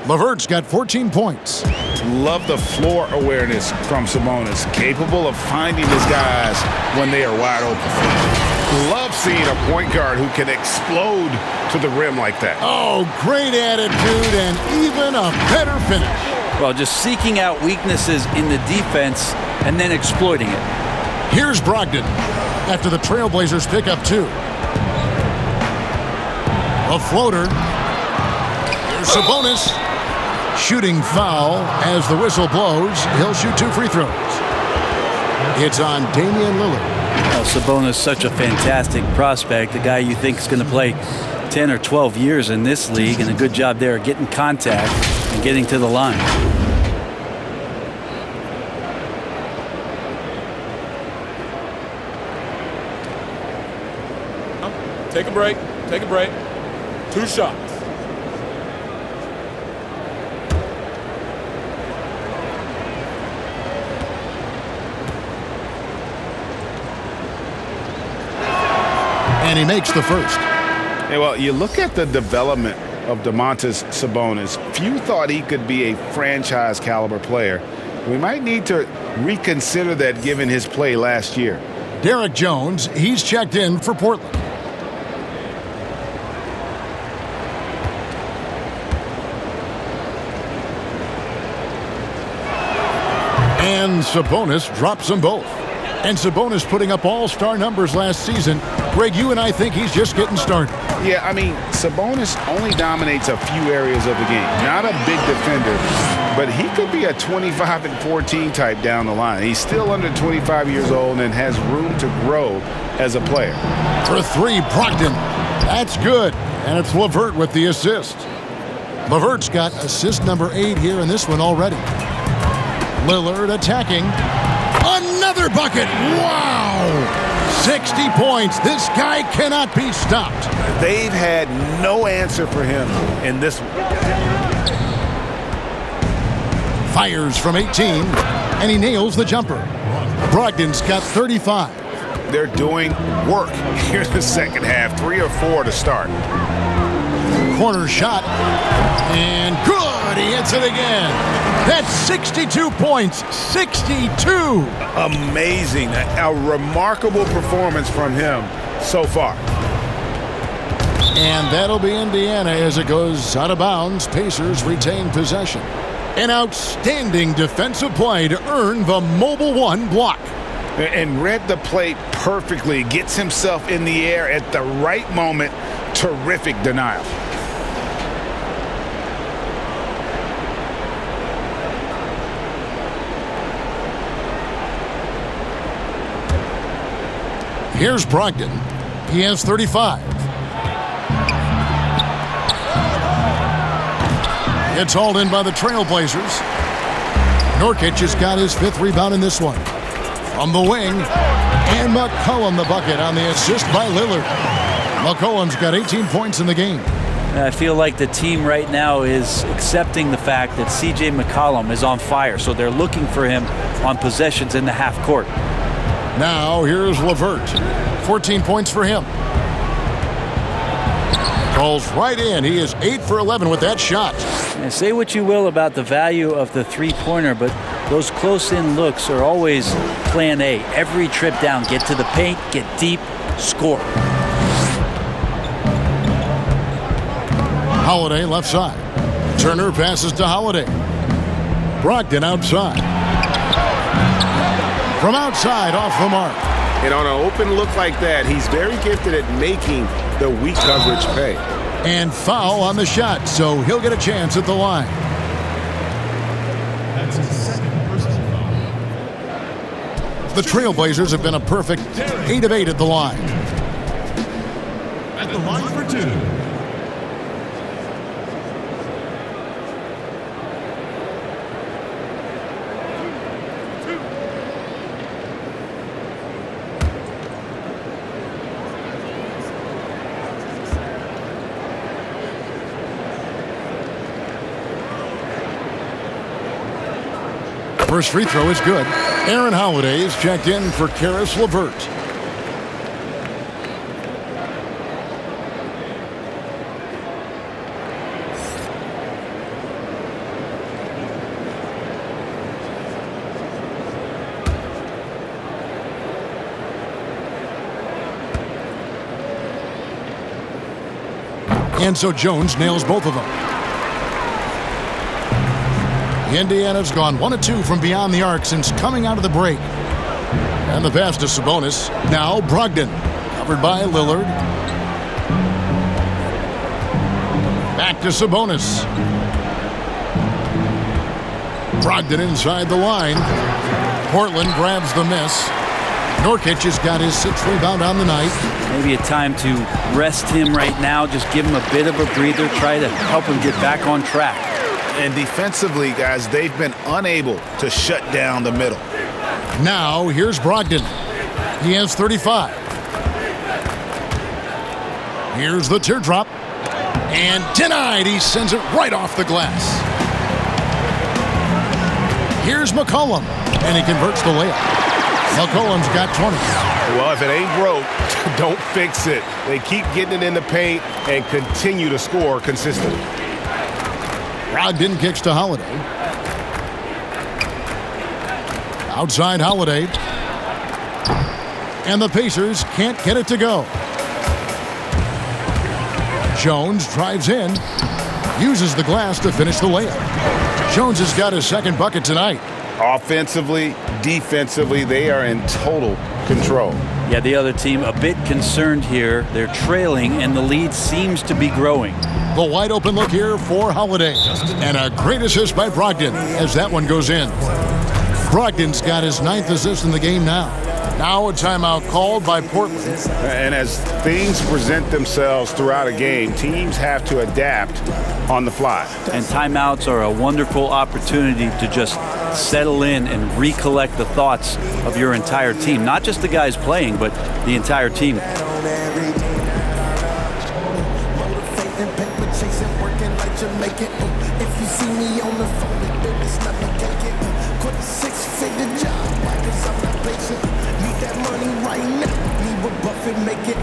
LeVert's got 14 points. Love the floor awareness from Sabonis. Capable of finding his guys when they are wide open. Love seeing a point guard who can explode to the rim like that. Oh, great attitude and even a better finish. Well, just seeking out weaknesses in the defense and then exploiting it. Here's Brogdon after the Trailblazers pick up 2. A floater. Here's Sabonis. Shooting foul as the whistle blows. He'll shoot 2 free throws. It's on Damian Lillard. Well, Sabonis, such a fantastic prospect, a guy you think is going to play 10 or 12 years in this league, and a good job there getting contact and getting to the line. Take a break. Take a break. 2 shots. And he makes the first. Hey, well, you look at the development of Domantas Sabonis. Few thought he could be a franchise caliber player. We might need to reconsider that given his play last year. Derek Jones, he's checked in for Portland. And Sabonis drops them both. And Sabonis putting up all-star numbers last season. Greg, you and I think he's just getting started. Yeah, I mean, Sabonis only dominates a few areas of the game. Not a big defender, but he could be a 25-14 type down the line. He's still under 25 years old and has room to grow as a player. For three, Brogdon. That's good. And it's LeVert with the assist. LeVert's got assist number 8 here in this one already. Lillard attacking. Another bucket. Wow! 60 points. This guy cannot be stopped. They've had no answer for him in this one. Fires from 18, and he nails the jumper. Brogdon's got 35. They're doing work here in the second half. 3 or 4 to start. Corner shot, and good. He hits it again. That's 62 points. 62. Amazing. A remarkable performance from him so far. And that'll be Indiana as it goes out of bounds. Pacers retain possession. An outstanding defensive play to earn the Mobile One block. And read the play perfectly. Gets himself in the air at the right moment. Terrific denial. Here's Brogdon. He has 35. It's hauled in by the Trailblazers. Nurkic has got his 5th rebound in this one. From the wing, and McCollum the bucket on the assist by Lillard. McCollum's got 18 points in the game. I feel like the team right now is accepting the fact that C.J. McCollum is on fire, so they're looking for him on possessions in the half court. Now here's LeVert. 14 points for him. Calls right in. He is 8 for 11 with that shot. And say what you will about the value of the three-pointer, but those close-in looks are always plan A. Every trip down, get to the paint, get deep, score. Holiday left side. Turner passes to Holiday. Brogdon outside. From outside, off the mark. And on an open look like that, he's very gifted at making the weak coverage pay. And foul on the shot, so he'll get a chance at the line. That's his second personal foul. The Trailblazers have been a perfect 8 of 8 at the line. At the line for 2. First free throw is good. Aaron Holiday is checked in for Karis LeVert. And so Jones nails both of them. Indiana's gone 1 of 2 from beyond the arc since coming out of the break. And the pass to Sabonis. Now Brogdon. Covered by Lillard. Back to Sabonis. Brogdon inside the line. Portland grabs the miss. Nurkic has got his 6th rebound on the night. Maybe a time to rest him right now. Just give him a bit of a breather. Try to help him get back on track. And defensively, guys, they've been unable to shut down the middle. Now, here's Brogdon. He has 35. Here's the teardrop. And denied. He sends it right off the glass. Here's McCollum. And he converts the layup. McCollum's got 20. Well, if it ain't broke, don't fix it. They keep getting it in the paint and continue to score consistently. Brogdon kicks to Holiday. Outside Holiday. And the Pacers can't get it to go. Jones drives in. Uses the glass to finish the layup. Jones has got his 2nd bucket tonight. Offensively, defensively, they are in total control. Yeah, the other team a bit concerned here. They're trailing, and the lead seems to be growing. The wide open look here for Holiday. And a great assist by Brogdon as that one goes in. Brogdon's got his 9th assist in the game now. Now a timeout called by Portland. And as things present themselves throughout a game, teams have to adapt on the fly. And timeouts are a wonderful opportunity to just settle in and recollect the thoughts of your entire team. Not just the guys playing, but the entire team. If you see me on the phone, it's nothing taking. Quit a 6-figure job, cause I'm not patient. Need that money right now, need what Buffett make it.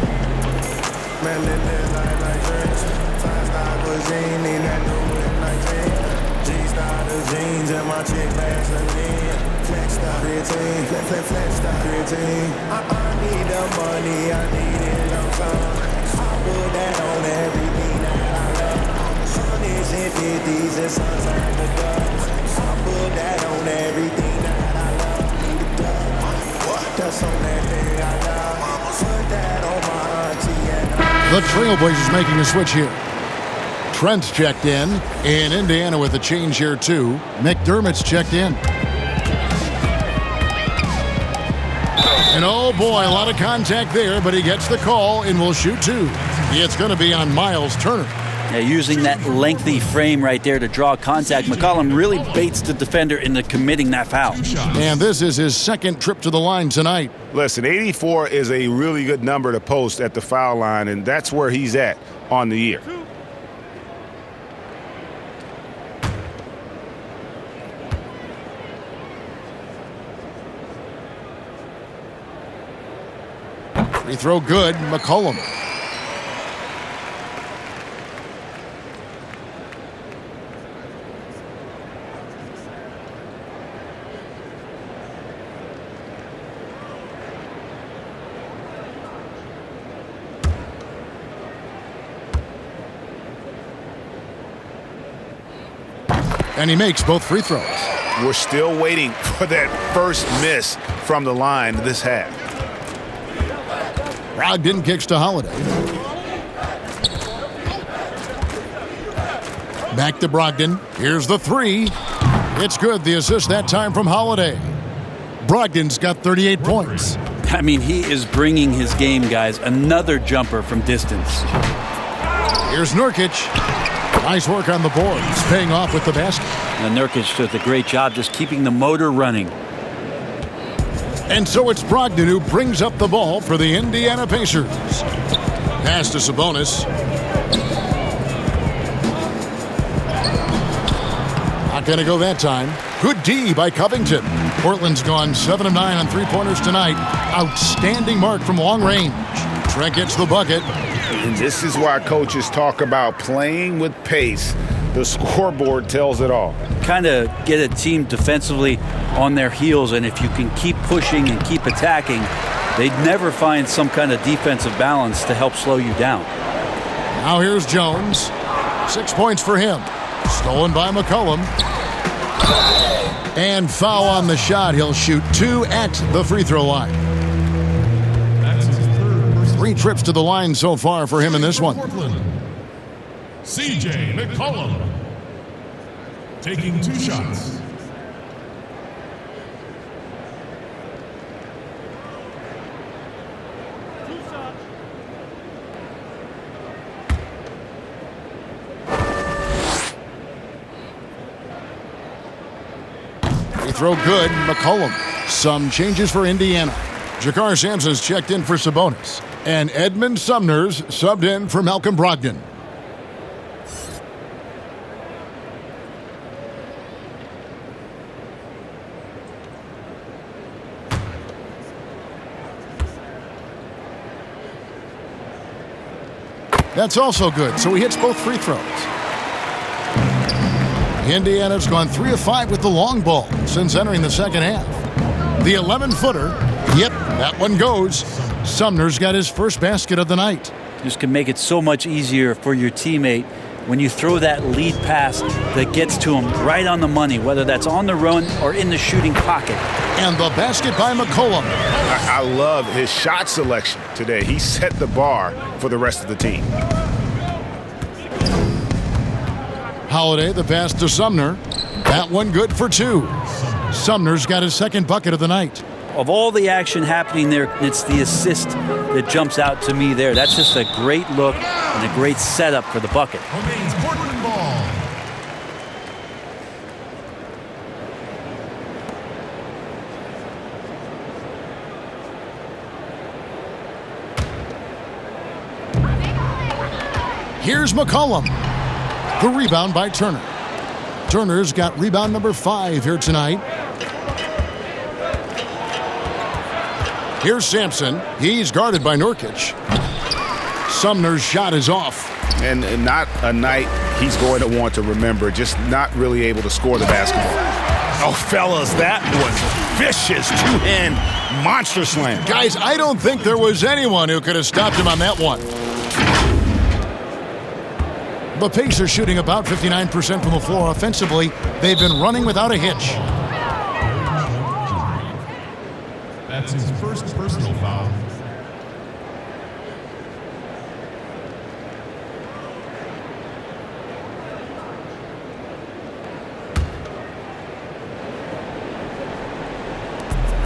Man, like drinks. 5-star cuisine, need that new in my jeans. G-star jeans and my chick bags again. Flex star creatine, flex star creatine. I need the money, I need it on time. I put that on everything that I love. Sun is in 50s and sun's on the dubs. I put that on everything that I love. Need the dub. That's on that thing I love. Put that on my auntie and The Trailblazers making a switch here. Trent's checked in Indiana with a change here too. McDermott's checked in. And oh boy, a lot of contact there, but he gets the call and will shoot 2. It's going to be on Miles Turner. Yeah, using that lengthy frame right there to draw contact, McCollum really baits the defender into committing that foul. And this is his 2nd trip to the line tonight. Listen, 84 is a really good number to post at the foul line, and that's where he's at on the year. Free throw good, McCollum. And he makes both free throws. We're still waiting for that first miss from the line this half. Brogdon kicks to Holiday. Back to Brogdon. Here's the 3. It's good. The assist that time from Holiday. Brogdon's got 38 points. I mean, he is bringing his game, guys. Another jumper from distance. Here's Nurkic. Nice work on the boards, paying off with the basket. And Nurkic does a great job just keeping the motor running. And so it's Brogdon who brings up the ball for the Indiana Pacers. Pass to Sabonis. Not going to go that time. Good D by Covington. Portland's gone 7 of 9 on three-pointers tonight. Outstanding mark from long range. Trent gets the bucket. And this is why coaches talk about playing with pace. The scoreboard tells it all. Kind of get a team defensively on their heels, and if you can keep pushing and keep attacking, they'd never find some kind of defensive balance to help slow you down. Now here's Jones. 6 points for him. Stolen by McCollum. And foul on the shot. He'll shoot 2 at the free throw line. 3 trips to the line so far for him in this one. C.J. McCollum taking 2 shots. Free throw good, McCollum. Some changes for Indiana. Jakar Sampson's checked in for Sabonis. And Edmund Sumner's subbed in for Malcolm Brogdon. That's also good, so he hits both free throws. Indiana's gone 3 of 5 with the long ball since entering the second half. The 11-footer, yep, that one goes. Sumner's got his first basket of the night. This can make it so much easier for your teammate when you throw that lead pass that gets to him right on the money, whether that's on the run or in the shooting pocket. And the basket by McCollum. I love his shot selection today. He set the bar for the rest of the team. Holiday, the pass to Sumner. That one good for 2. Sumner's got his second bucket of the night. Of all the action happening there, it's the assist that jumps out to me there. That's just a great look and a great setup for the bucket. Remains Portland ball. Here's McCollum. The rebound by Turner. Turner's got rebound number 5 here tonight. Here's Sampson. He's guarded by Nurkic. Sumner's shot is off. And not a night he's going to want to remember, just not really able to score the basketball. Oh, fellas, that was vicious two-hand monster slam. Guys, I don't think there was anyone who could have stopped him on that one. The Pacers shooting about 59% from the floor offensively. They've been running without a hitch. That's his first personal foul.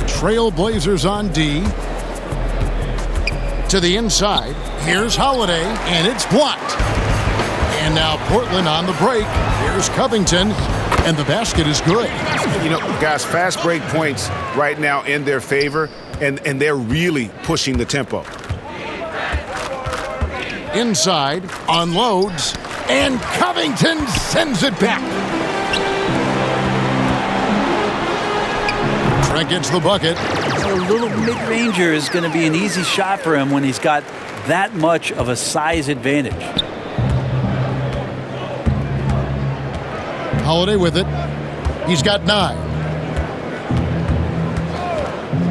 Trailblazers on D. To the inside. Here's Holiday, and it's blocked. And now Portland on the break. Here's Covington, and the basket is good. You know, guys, fast break points right now in their favor, and they're really pushing the tempo. Inside, unloads, and Covington sends it back. Trent gets the bucket. So a little mid-ranger is going to be an easy shot for him when he's got that much of a size advantage. Holiday with it. He's got 9.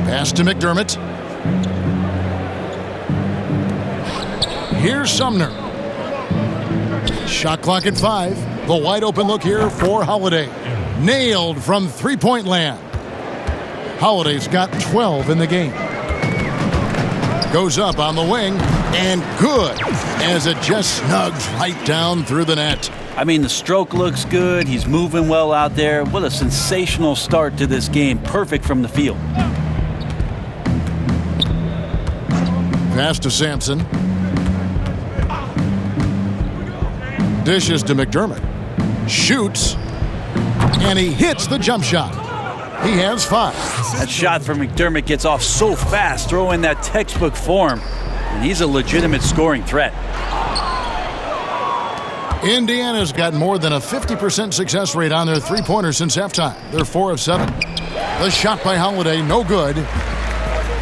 Pass to McDermott. Here's Sumner. Shot clock at 5. The wide open look here for Holiday. Nailed from three-point land. Holiday's got 12 in the game. Goes up on the wing, and good, as it just snugs right down through the net. I mean, the stroke looks good. He's moving well out there. What a sensational start to this game. Perfect from the field. Pass to Sampson. Dishes to McDermott. Shoots. And he hits the jump shot. He has 5. That shot from McDermott gets off so fast, throwing that textbook form. And he's a legitimate scoring threat. Indiana's got more than a 50% success rate on their three-pointers since halftime. They're 4 of 7. The shot by Holiday, no good.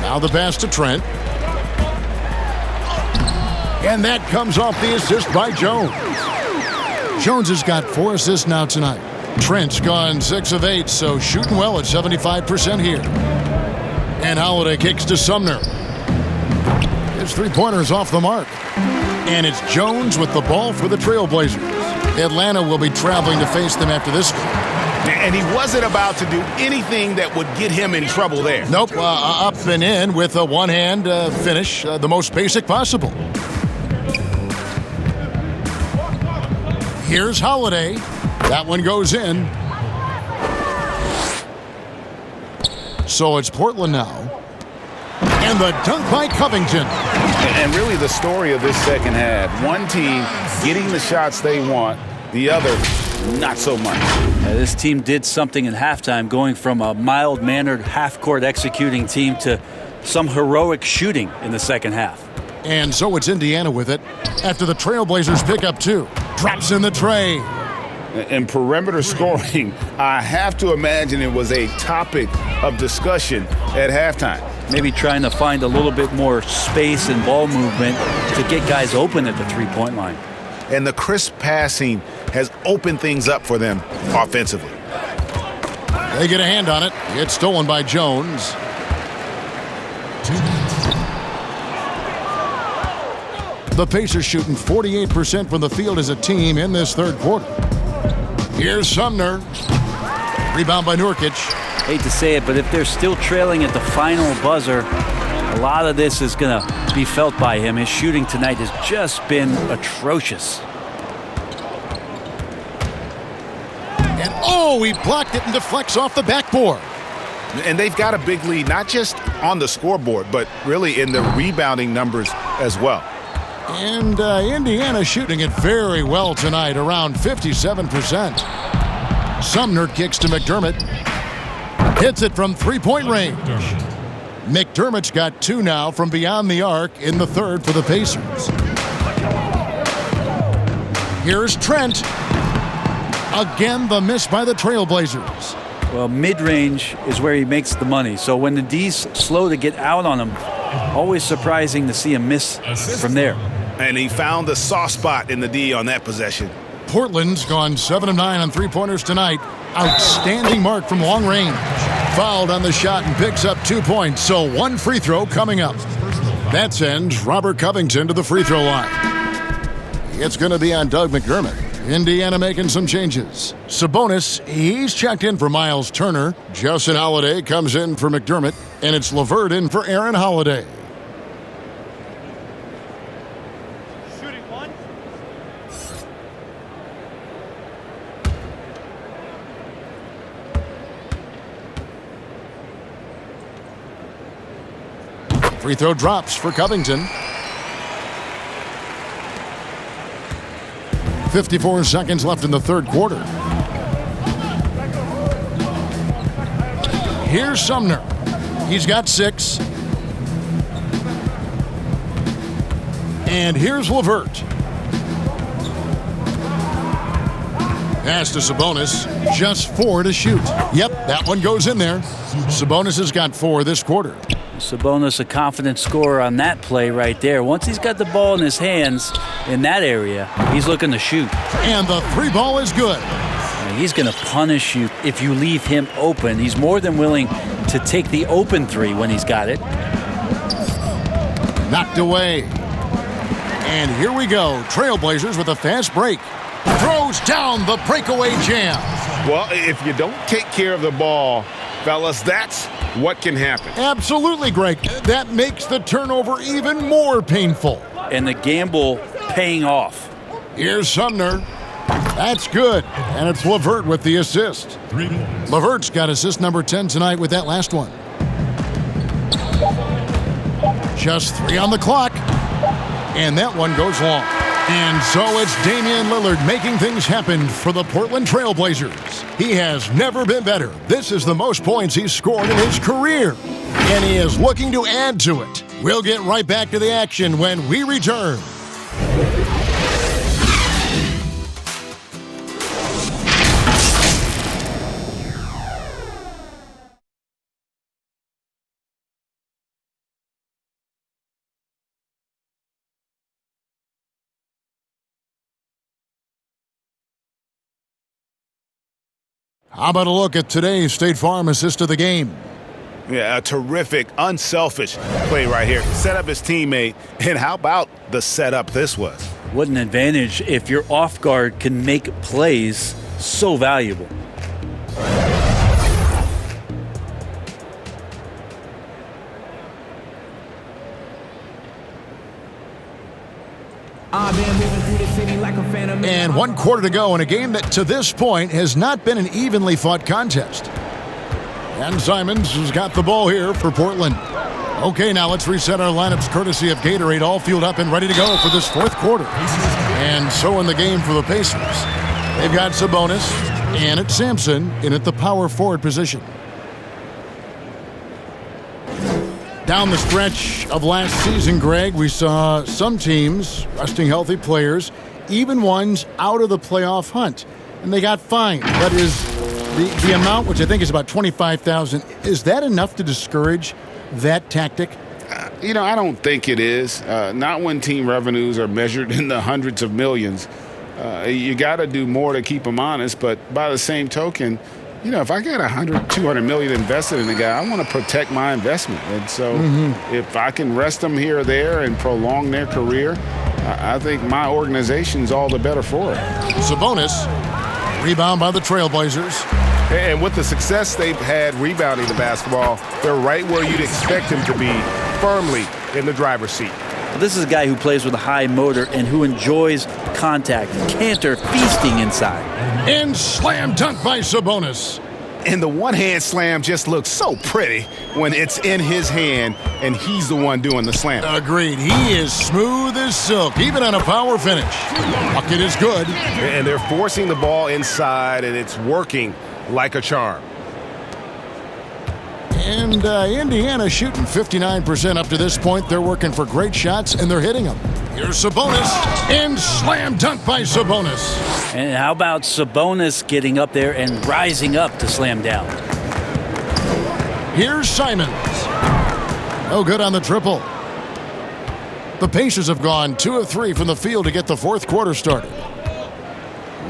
Now the pass to Trent. And that comes off the assist by Jones. Jones has got 4 assists now tonight. Trent's gone 6 of 8, so shooting well at 75% here. And Holiday kicks to Sumner. His three-pointer's off the mark. And it's Jones with the ball for the Trailblazers. Atlanta will be traveling to face them after this game. And he wasn't about to do anything that would get him in trouble there. Nope, up and in with a one-hand finish, the most basic possible. Here's Holiday. That one goes in. So it's Portland now. And the dunk by Covington. And really the story of this second half. One team getting the shots they want, the other not so much. This team did something in halftime, going from a mild-mannered half-court executing team to some heroic shooting in the second half. And so it's Indiana with it after the Trailblazers pick up 2. Drops in the tray. And perimeter scoring, I have to imagine it was a topic of discussion at halftime. Maybe trying to find a little bit more space and ball movement to get guys open at the three-point line. And the crisp passing has opened things up for them offensively. They get a hand on it. It's stolen by Jones. The Pacers shooting 48% from the field as a team in this third quarter. Here's Sumner. Rebound by Nurkic. Hate to say it, but if they're still trailing at the final buzzer, a lot of this is going to be felt by him. His shooting tonight has just been atrocious. And he blocked it and deflects off the backboard. And they've got a big lead, not just on the scoreboard, but really in the rebounding numbers as well. And Indiana shooting it very well tonight, around 57%. Sumner kicks to McDermott. Hits it from three-point range. McDermott's got 2 now from beyond the arc in the third for the Pacers. Here's Trent. Again, the miss by the Trailblazers. Well, mid-range is where he makes the money. So when the D's slow to get out on him, always surprising to see him miss from there. And he found the soft spot in the D on that possession. Portland's gone 7 of 9 on three-pointers tonight. Outstanding mark from long range. Fouled on the shot and picks up 2 points. So 1 free throw coming up. That sends Robert Covington to the free throw line. It's going to be on Doug McDermott. Indiana making some changes. Sabonis, he's checked in for Miles Turner. Justin Holiday comes in for McDermott. And it's Lillard in for Aaron Holiday. Shooting 1. Free throw drops for Covington. 54 seconds left in the third quarter. Here's Sumner. He's got 6. And here's Lillard. Pass to Sabonis. Just 4 to shoot. Yep, that one goes in there. Sabonis has got 4 this quarter. Sabonis, a confident scorer on that play right there. Once he's got the ball in his hands in that area, he's looking to shoot. And the 3 ball is good. He's going to punish you if you leave him open. He's more than willing to take the open 3 when he's got it. Knocked away. And here we go. Trailblazers with a fast break. Throws down the breakaway jam. Well, if you don't take care of the ball, fellas, that's what can happen. Absolutely, Greg. That makes the turnover even more painful. And the gamble paying off. Here's Sumner. That's good. And it's Lillard with the assist. Levert's got assist number 10 tonight with that last one. Just 3 on the clock. And that one goes long. And so it's Damian Lillard making things happen for the Portland Trailblazers. He has never been better. This is the most points he's scored in his career. And he is looking to add to it. We'll get right back to the action when we return. How about a look at today's State Farm assist of the game? Yeah, a terrific, unselfish play right here. Set up his teammate, and how about the setup this was? What an advantage if your off guard can make plays so valuable. And 1 quarter to go in a game that to this point has not been an evenly fought contest. And Simons has got the ball here for Portland. Okay, now let's reset our lineups courtesy of Gatorade, all fueled up and ready to go for this 4th quarter. And so in the game for the Pacers, they've got Sabonis and it's Sampson in at the power forward position. Down the stretch of last season, Greg, we saw some teams resting healthy players, even ones out of the playoff hunt, and they got fined. That is the amount, which I think is about $25,000. Is that enough to discourage that tactic? I don't think it is. Not when team revenues are measured in the hundreds of millions. You got to do more to keep them honest, but by the same token, if I got $200 million invested in a guy, I want to protect my investment. And so if I can rest them here or there and prolong their career, I think my organization's all the better for it. Sabonis, rebound by the Trailblazers. And with the success they've had rebounding the basketball, they're right where you'd expect them to be, firmly in the driver's seat. This is a guy who plays with a high motor and who enjoys contact. Cantor feasting inside. And slam dunk by Sabonis. And the one-hand slam just looks so pretty when it's in his hand and he's the one doing the slam. Agreed. He is smooth as silk, even on a power finish. Bucket is good. And they're forcing the ball inside, and it's working like a charm. And Indiana shooting 59% up to this point. They're working for great shots, and they're hitting them. Here's Sabonis, and slam dunk by Sabonis. And how about Sabonis getting up there and rising up to slam down? Here's Simons. No good on the triple. The Pacers have gone 2 of 3 from the field to get the fourth quarter started.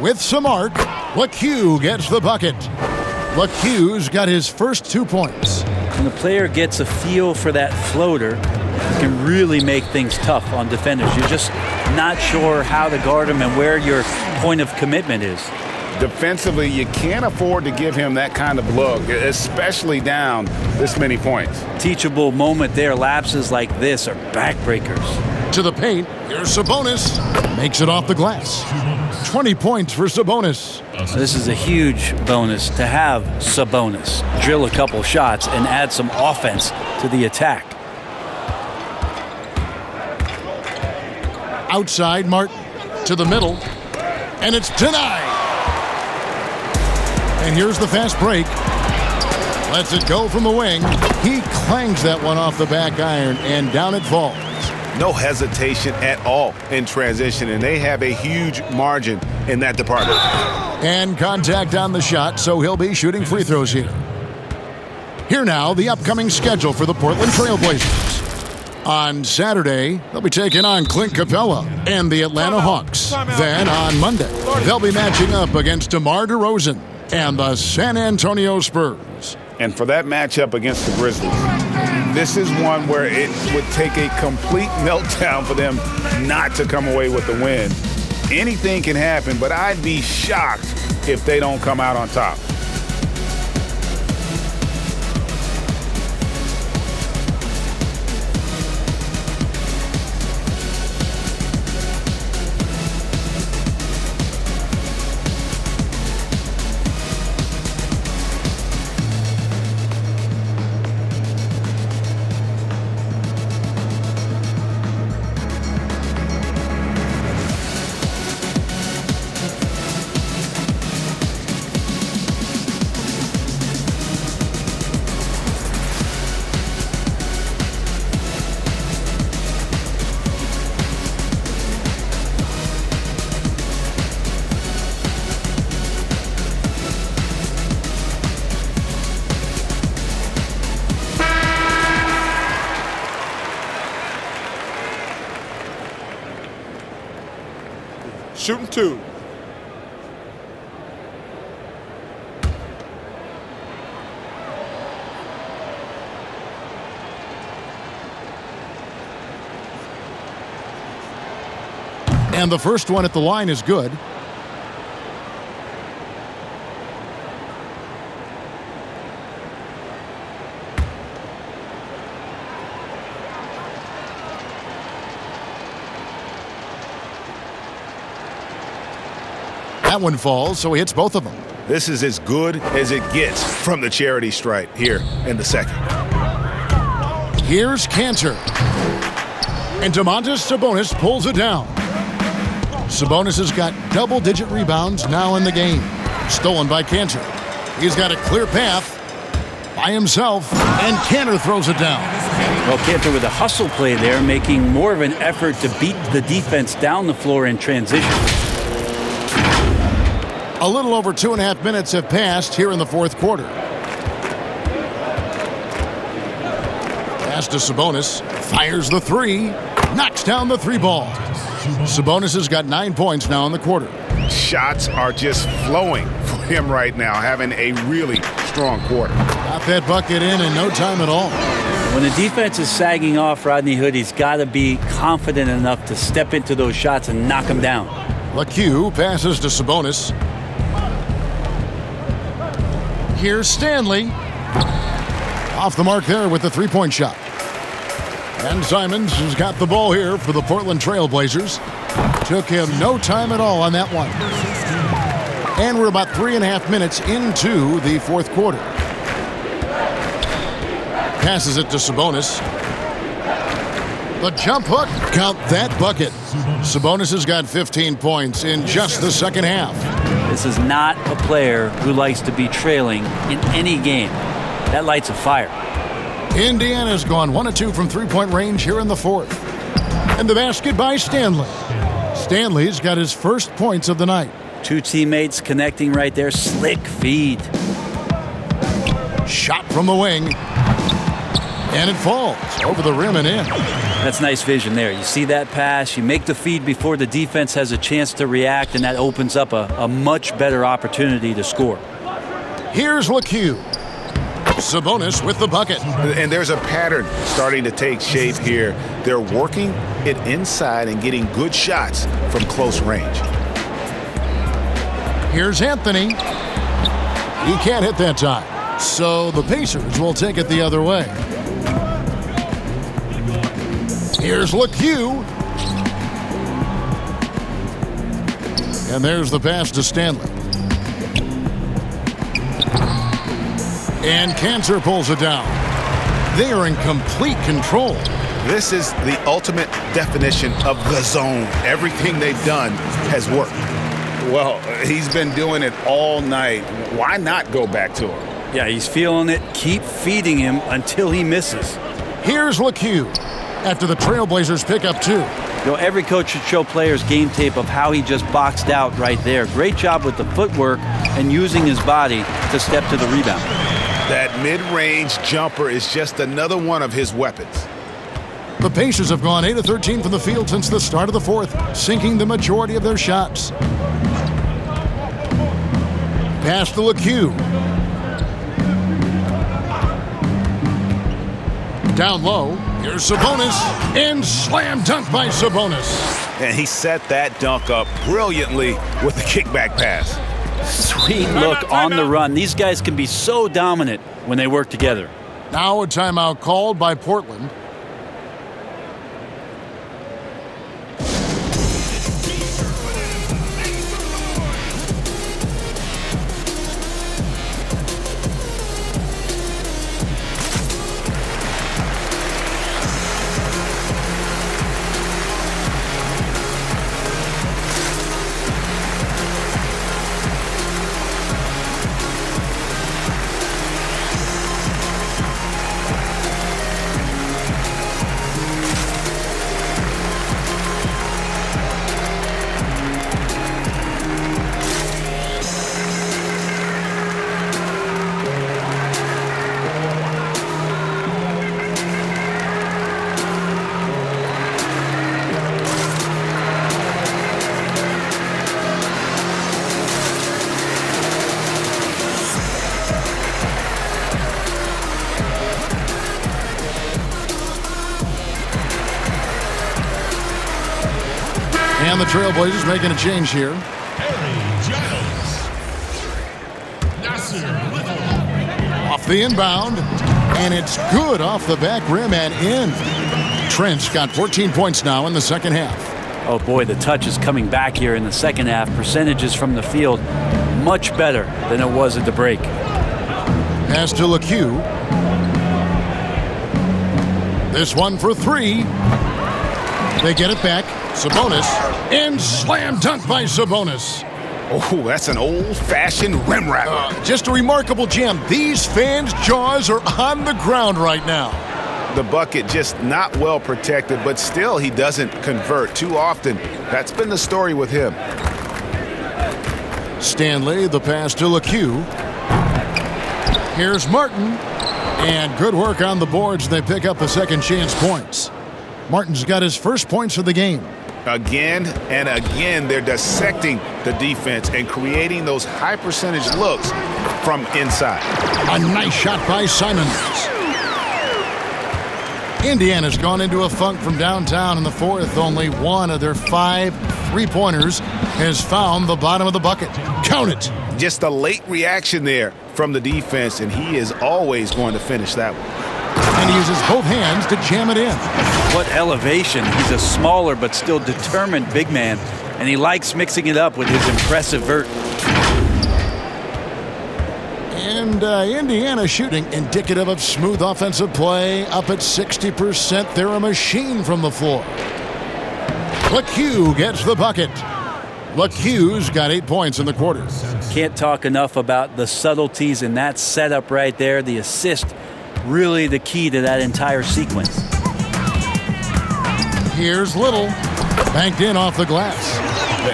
With some arc, LeCue gets the bucket. LeCue's got his first 2 points. When the player gets a feel for that floater, it can really make things tough on defenders. You're just not sure how to guard him and where your point of commitment is. Defensively, you can't afford to give him that kind of look, especially down this many points. Teachable moment there. Lapses like this are backbreakers. To the paint, here's Sabonis. Makes it off the glass. 20 points for Sabonis. This is a huge bonus to have Sabonis drill a couple shots and add some offense to the attack. Outside, Martin to the middle, and it's denied. And here's the fast break. Lets it go from the wing. He clangs that one off the back iron, and down it falls. No hesitation at all in transition, and they have a huge margin in that department. And contact on the shot, so he'll be shooting free throws here. Here now, the upcoming schedule for the Portland Trailblazers. On Saturday, they'll be taking on Clint Capella and the Atlanta Hawks. Then on Monday, they'll be matching up against DeMar DeRozan and the San Antonio Spurs. And for that matchup against the Grizzlies, this is one where it would take a complete meltdown for them not to come away with the win. Anything can happen, but I'd be shocked if they don't come out on top. Shooting 2. And the first one at the line is good. That one falls, so he hits both of them. This is as good as it gets from the charity stripe here in the second. Here's Cantor. And Domantas Sabonis pulls it down. Sabonis has got double-digit rebounds now in the game. Stolen by Cantor. He's got a clear path by himself, and Cantor throws it down. Well, Cantor with a hustle play there, making more of an effort to beat the defense down the floor in transition. A little over 2.5 minutes have passed here in the fourth quarter. Pass to Sabonis. Fires the three. Knocks down the three ball. Sabonis has got 9 points now in the quarter. Shots are just flowing for him right now, having a really strong quarter. Got that bucket in no time at all. When the defense is sagging off Rodney Hood, he's got to be confident enough to step into those shots and knock them down. LeCue passes to Sabonis. Here's Stanley. Off the mark there with the three-point shot. And Simons has got the ball here for the Portland Trail Blazers. Took him no time at all on that one. And we're about 3.5 minutes into the fourth quarter. Passes it to Sabonis. The jump hook. Count that bucket. Sabonis has got 15 points in just the second half. This is not a player who likes to be trailing in any game. That lights a fire. Indiana's gone 1 of 2 from three-point range here in the fourth. And the basket by Stanley. Stanley's got his first points of the night. Two teammates connecting right there. Slick feed. Shot from the wing. And it falls over the rim and in. That's nice vision there. You see that pass, you make the feed before the defense has a chance to react, and that opens up a much better opportunity to score. Here's LeCue. Sabonis with the bucket. And there's a pattern starting to take shape here. They're working it inside and getting good shots from close range. Here's Anthony. He can't hit that time. So the Pacers will take it the other way. Here's LeCue. And there's the pass to Stanley. And Cancer pulls it down. They are in complete control. This is the ultimate definition of the zone. Everything they've done has worked. Well, he's been doing it all night. Why not go back to him? Yeah, he's feeling it. Keep feeding him until he misses. Here's LeCue after the Trailblazers pick up 2. You know, every coach should show players game tape of how he just boxed out right there. Great job with the footwork and using his body to step to the rebound. That mid-range jumper is just another one of his weapons. The Pacers have gone 8 of 13 from the field since the start of the fourth, sinking the majority of their shots. Pass to LeCue. Down low, here's Sabonis, and slam dunk by Sabonis. And he set that dunk up brilliantly with the kickback pass. Sweet look on the run. These guys can be so dominant when they work together. Now a timeout called by Portland. And the Trailblazers making a change here. Off the inbound, and it's good off the back rim and in. Trent's got 14 points now in the second half. Oh boy, the touch is coming back here in the second half. Percentages from the field much better than it was at the break. Pass to LeCue. This one for 3. They get it back. Sabonis, and slam dunk by Sabonis. Oh, that's an old-fashioned rim wrap. Just a remarkable jam. These fans' jaws are on the ground right now. The bucket just not well protected, but still he doesn't convert too often. That's been the story with him. Stanley, the pass to LeCue. Here's Martin, and good work on the boards. They pick up the second chance points. Martin's got his first points of the game. Again and again, they're dissecting the defense and creating those high percentage looks from inside. A nice shot by Simons. Indiana's gone into a funk from downtown in the fourth. Only one of their 5 3-pointers has found the bottom of the bucket. Count it. Just a late reaction there from the defense, and he is always going to finish that one. And he uses both hands to jam it in. What elevation. He's a smaller but still determined big man, and he likes mixing it up with his impressive vert. And Indiana shooting indicative of smooth offensive play, up at 60%. They're a machine from the floor. LeCue gets the bucket. LeCue's got 8 points in the quarter. Can't talk enough about the subtleties in that setup right there. The assist, really the key to that entire sequence. Here's Little, banked in off the glass.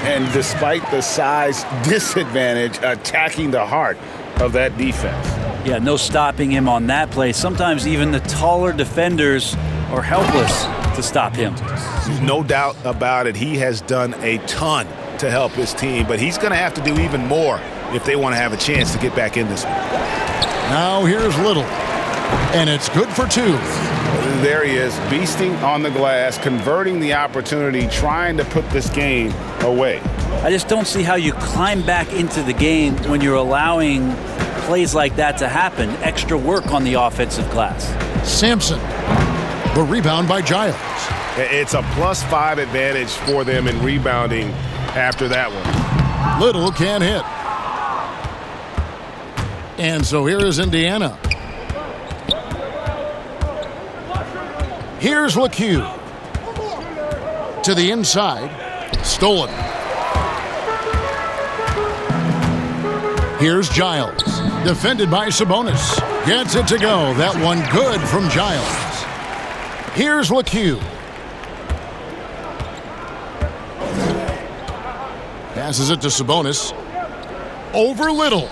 And despite the size disadvantage, attacking the heart of that defense. Yeah, no stopping him on that play. Sometimes even the taller defenders are helpless to stop him. No doubt about it. He has done a ton to help his team, but he's going to have to do even more if they want to have a chance to get back in this one. Now here's Little, and it's good for 2. There he is, beasting on the glass, converting the opportunity, trying to put this game away. I just don't see how you climb back into the game when you're allowing plays like that to happen. Extra work on the offensive glass. Sampson, the rebound by Giles. It's a +5 advantage for them in rebounding after that one. Little can't hit. And so here is Indiana. Here's LeCue. To the inside. Stolen. Here's Giles. Defended by Sabonis. Gets it to go. That one good from Giles. Here's LeCue. Passes it to Sabonis. Over Little.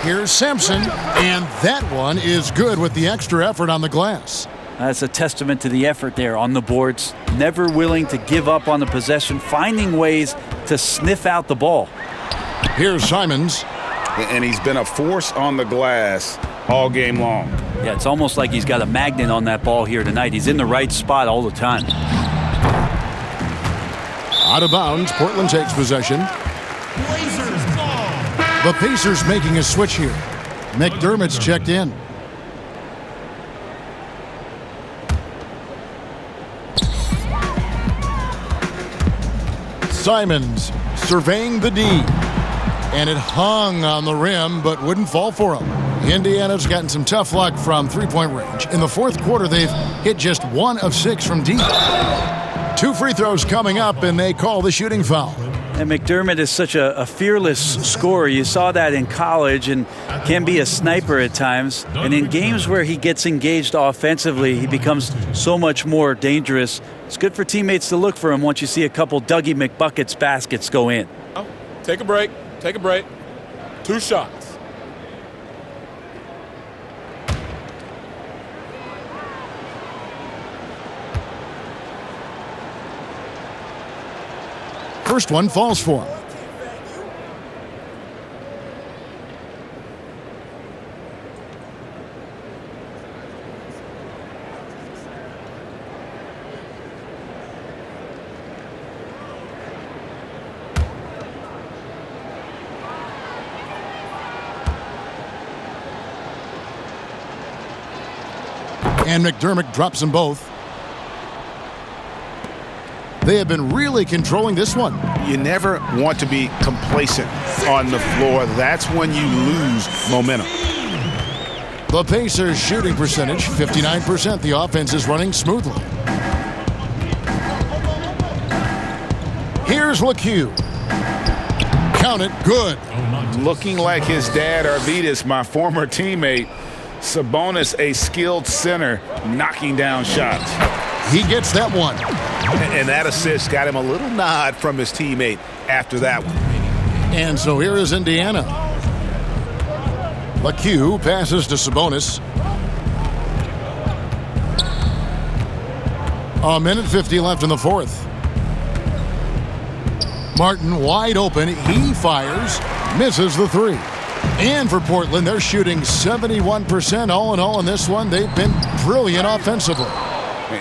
Here's Sampson. And that one is good with the extra effort on the glass. That's a testament to the effort there on the boards. Never willing to give up on the possession, finding ways to sniff out the ball. Here's Simons. And he's been a force on the glass all game long. Yeah, it's almost like he's got a magnet on that ball here tonight. He's in the right spot all the time. Out of bounds, Portland takes possession. The Pacers making a switch here. McDermott's checked in. Simons surveying the D. And it hung on the rim, but wouldn't fall for him. Indiana's gotten some tough luck from three-point range. In the fourth quarter, they've hit just 1 of 6 from deep. 2 free throws coming up, and they call the shooting foul. And McDermott is such a fearless scorer. You saw that in college and can be a sniper at times. And in games where he gets engaged offensively, he becomes so much more dangerous. It's good for teammates to look for him once you see a couple Dougie McBuckets baskets go in. Take a break. Take a break. 2 shots. First one falls for him. And McDermott drops them both. They have been really controlling this one. You never want to be complacent on the floor. That's when you lose momentum. The Pacers' shooting percentage, 59%. The offense is running smoothly. Here's LeCue. Count it, good. Looking like his dad, Arvidas, my former teammate. Sabonis, a skilled center, knocking down shots. He gets that one. And that assist got him a little nod from his teammate after that one. And so here is Indiana. LeCue passes to Sabonis. 1:50 left in the fourth. Martin wide open. He fires. Misses the 3. And for Portland, they're shooting 71% all in all in this one. They've been brilliant offensively.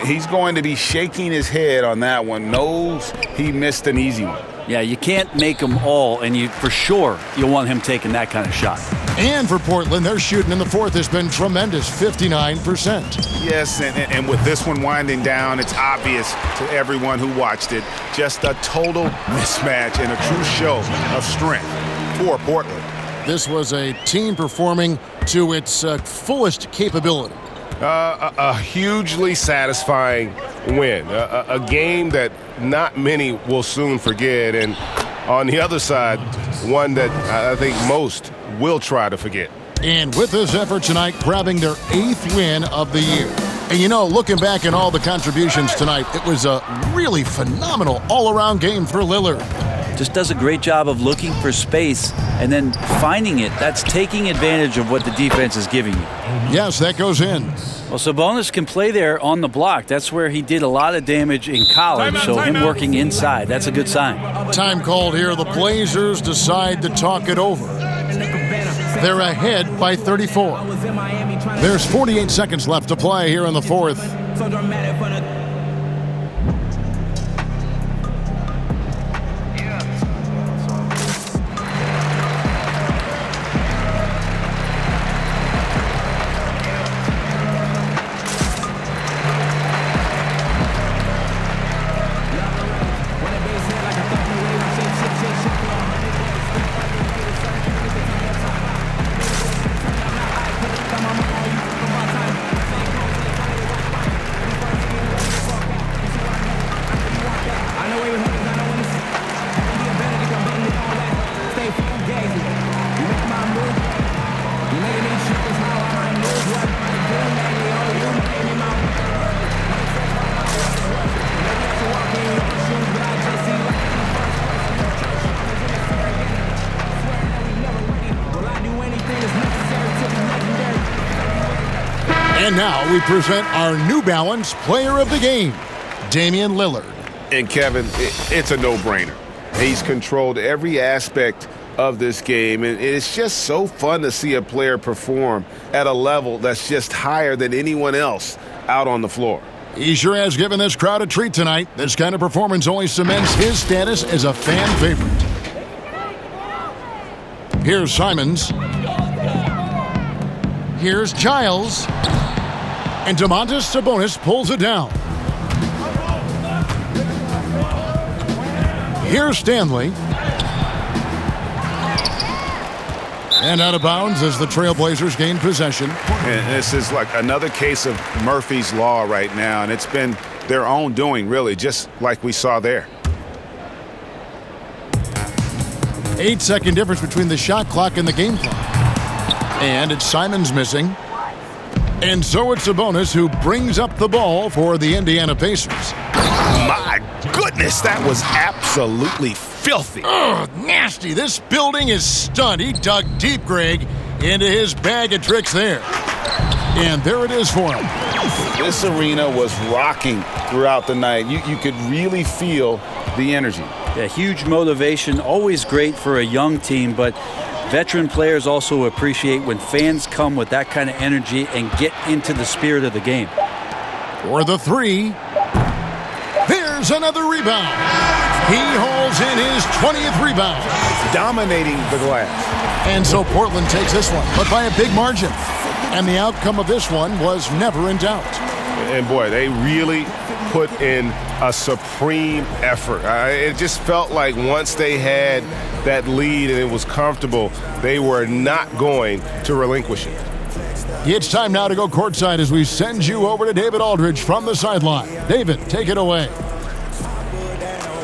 He's going to be shaking his head on that one. Knows he missed an easy one. Yeah, you can't make them all, and for sure you'll want him taking that kind of shot. And for Portland, their shooting in the fourth has been tremendous, 59%. Yes, and with this one winding down, it's obvious to everyone who watched it. Just a total mismatch and a true show of strength for Portland. This was a team performing to its fullest capability. A hugely satisfying win. A game that not many will soon forget. And on the other side, one that I think most will try to forget. And with this effort tonight, grabbing their 8th win of the year. And you know, looking back at all the contributions tonight, it was a really phenomenal all-around game for Lillard. Just does a great job of looking for space and then finding it. That's taking advantage of what the defense is giving you. Yes, that goes in. Well, Sabonis can play there on the block. That's where he did a lot of damage in college, so him working inside, that's a good sign. Time called here. The Blazers decide to talk it over. They're ahead by 34. There's 48 seconds left to play here in the fourth. And now we present our New Balance Player of the Game, Damian Lillard. And Kevin, it's a no-brainer. He's controlled every aspect of this game, and it's just so fun to see a player perform at a level that's just higher than anyone else out on the floor. He sure has given this crowd a treat tonight. This kind of performance only cements his status as a fan favorite. Here's Simons. Here's Giles. And Domantas Sabonis pulls it down. Here's Stanley. And out of bounds as the Trailblazers gain possession. And this is like another case of Murphy's Law right now, and it's been their own doing, really, just like we saw there. 8-second difference between the shot clock and the game clock. And it's Simons missing. And so it's Sabonis who brings up the ball for the Indiana Pacers. My goodness, that was absolutely filthy. Oh, nasty. This building is stunned. He dug deep, Greg, into his bag of tricks there. And there it is for him. This arena was rocking throughout the night. You could really feel the energy. Yeah, huge motivation, always great for a young team, but veteran players also appreciate when fans come with that kind of energy and get into the spirit of the game. For the three, there's another rebound. He hauls in his 20th rebound. Dominating the glass. And so Portland takes this one, but by a big margin. And the outcome of this one was never in doubt. And boy, they really put in a supreme effort. It just felt like once they had that lead and it was comfortable, they were not going to relinquish it. It's time now to go courtside as we send you over to David Aldridge from the sideline. David, take it away.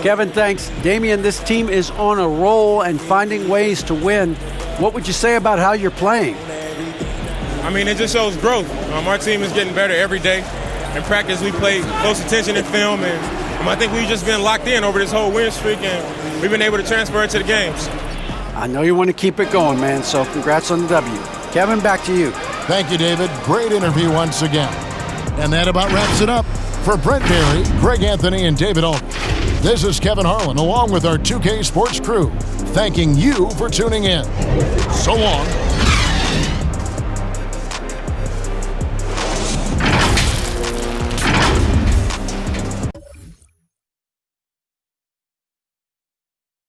Kevin, thanks. Damian, this team is on a roll and finding ways to win. What would you say about how you're playing? I mean, it just shows growth. Our team is getting better every day. In practice, we play close attention in film, and I think we've just been locked in over this whole win streak, and we've been able to transfer it to the games. I know you want to keep it going, man, so congrats on the W. Kevin, back to you. Thank you, David. Great interview once again. And that about wraps it up. For Brent Barry, Greg Anthony, and David Aldridge, This is Kevin Harlan, along with our 2K Sports crew, thanking you for tuning in. So long.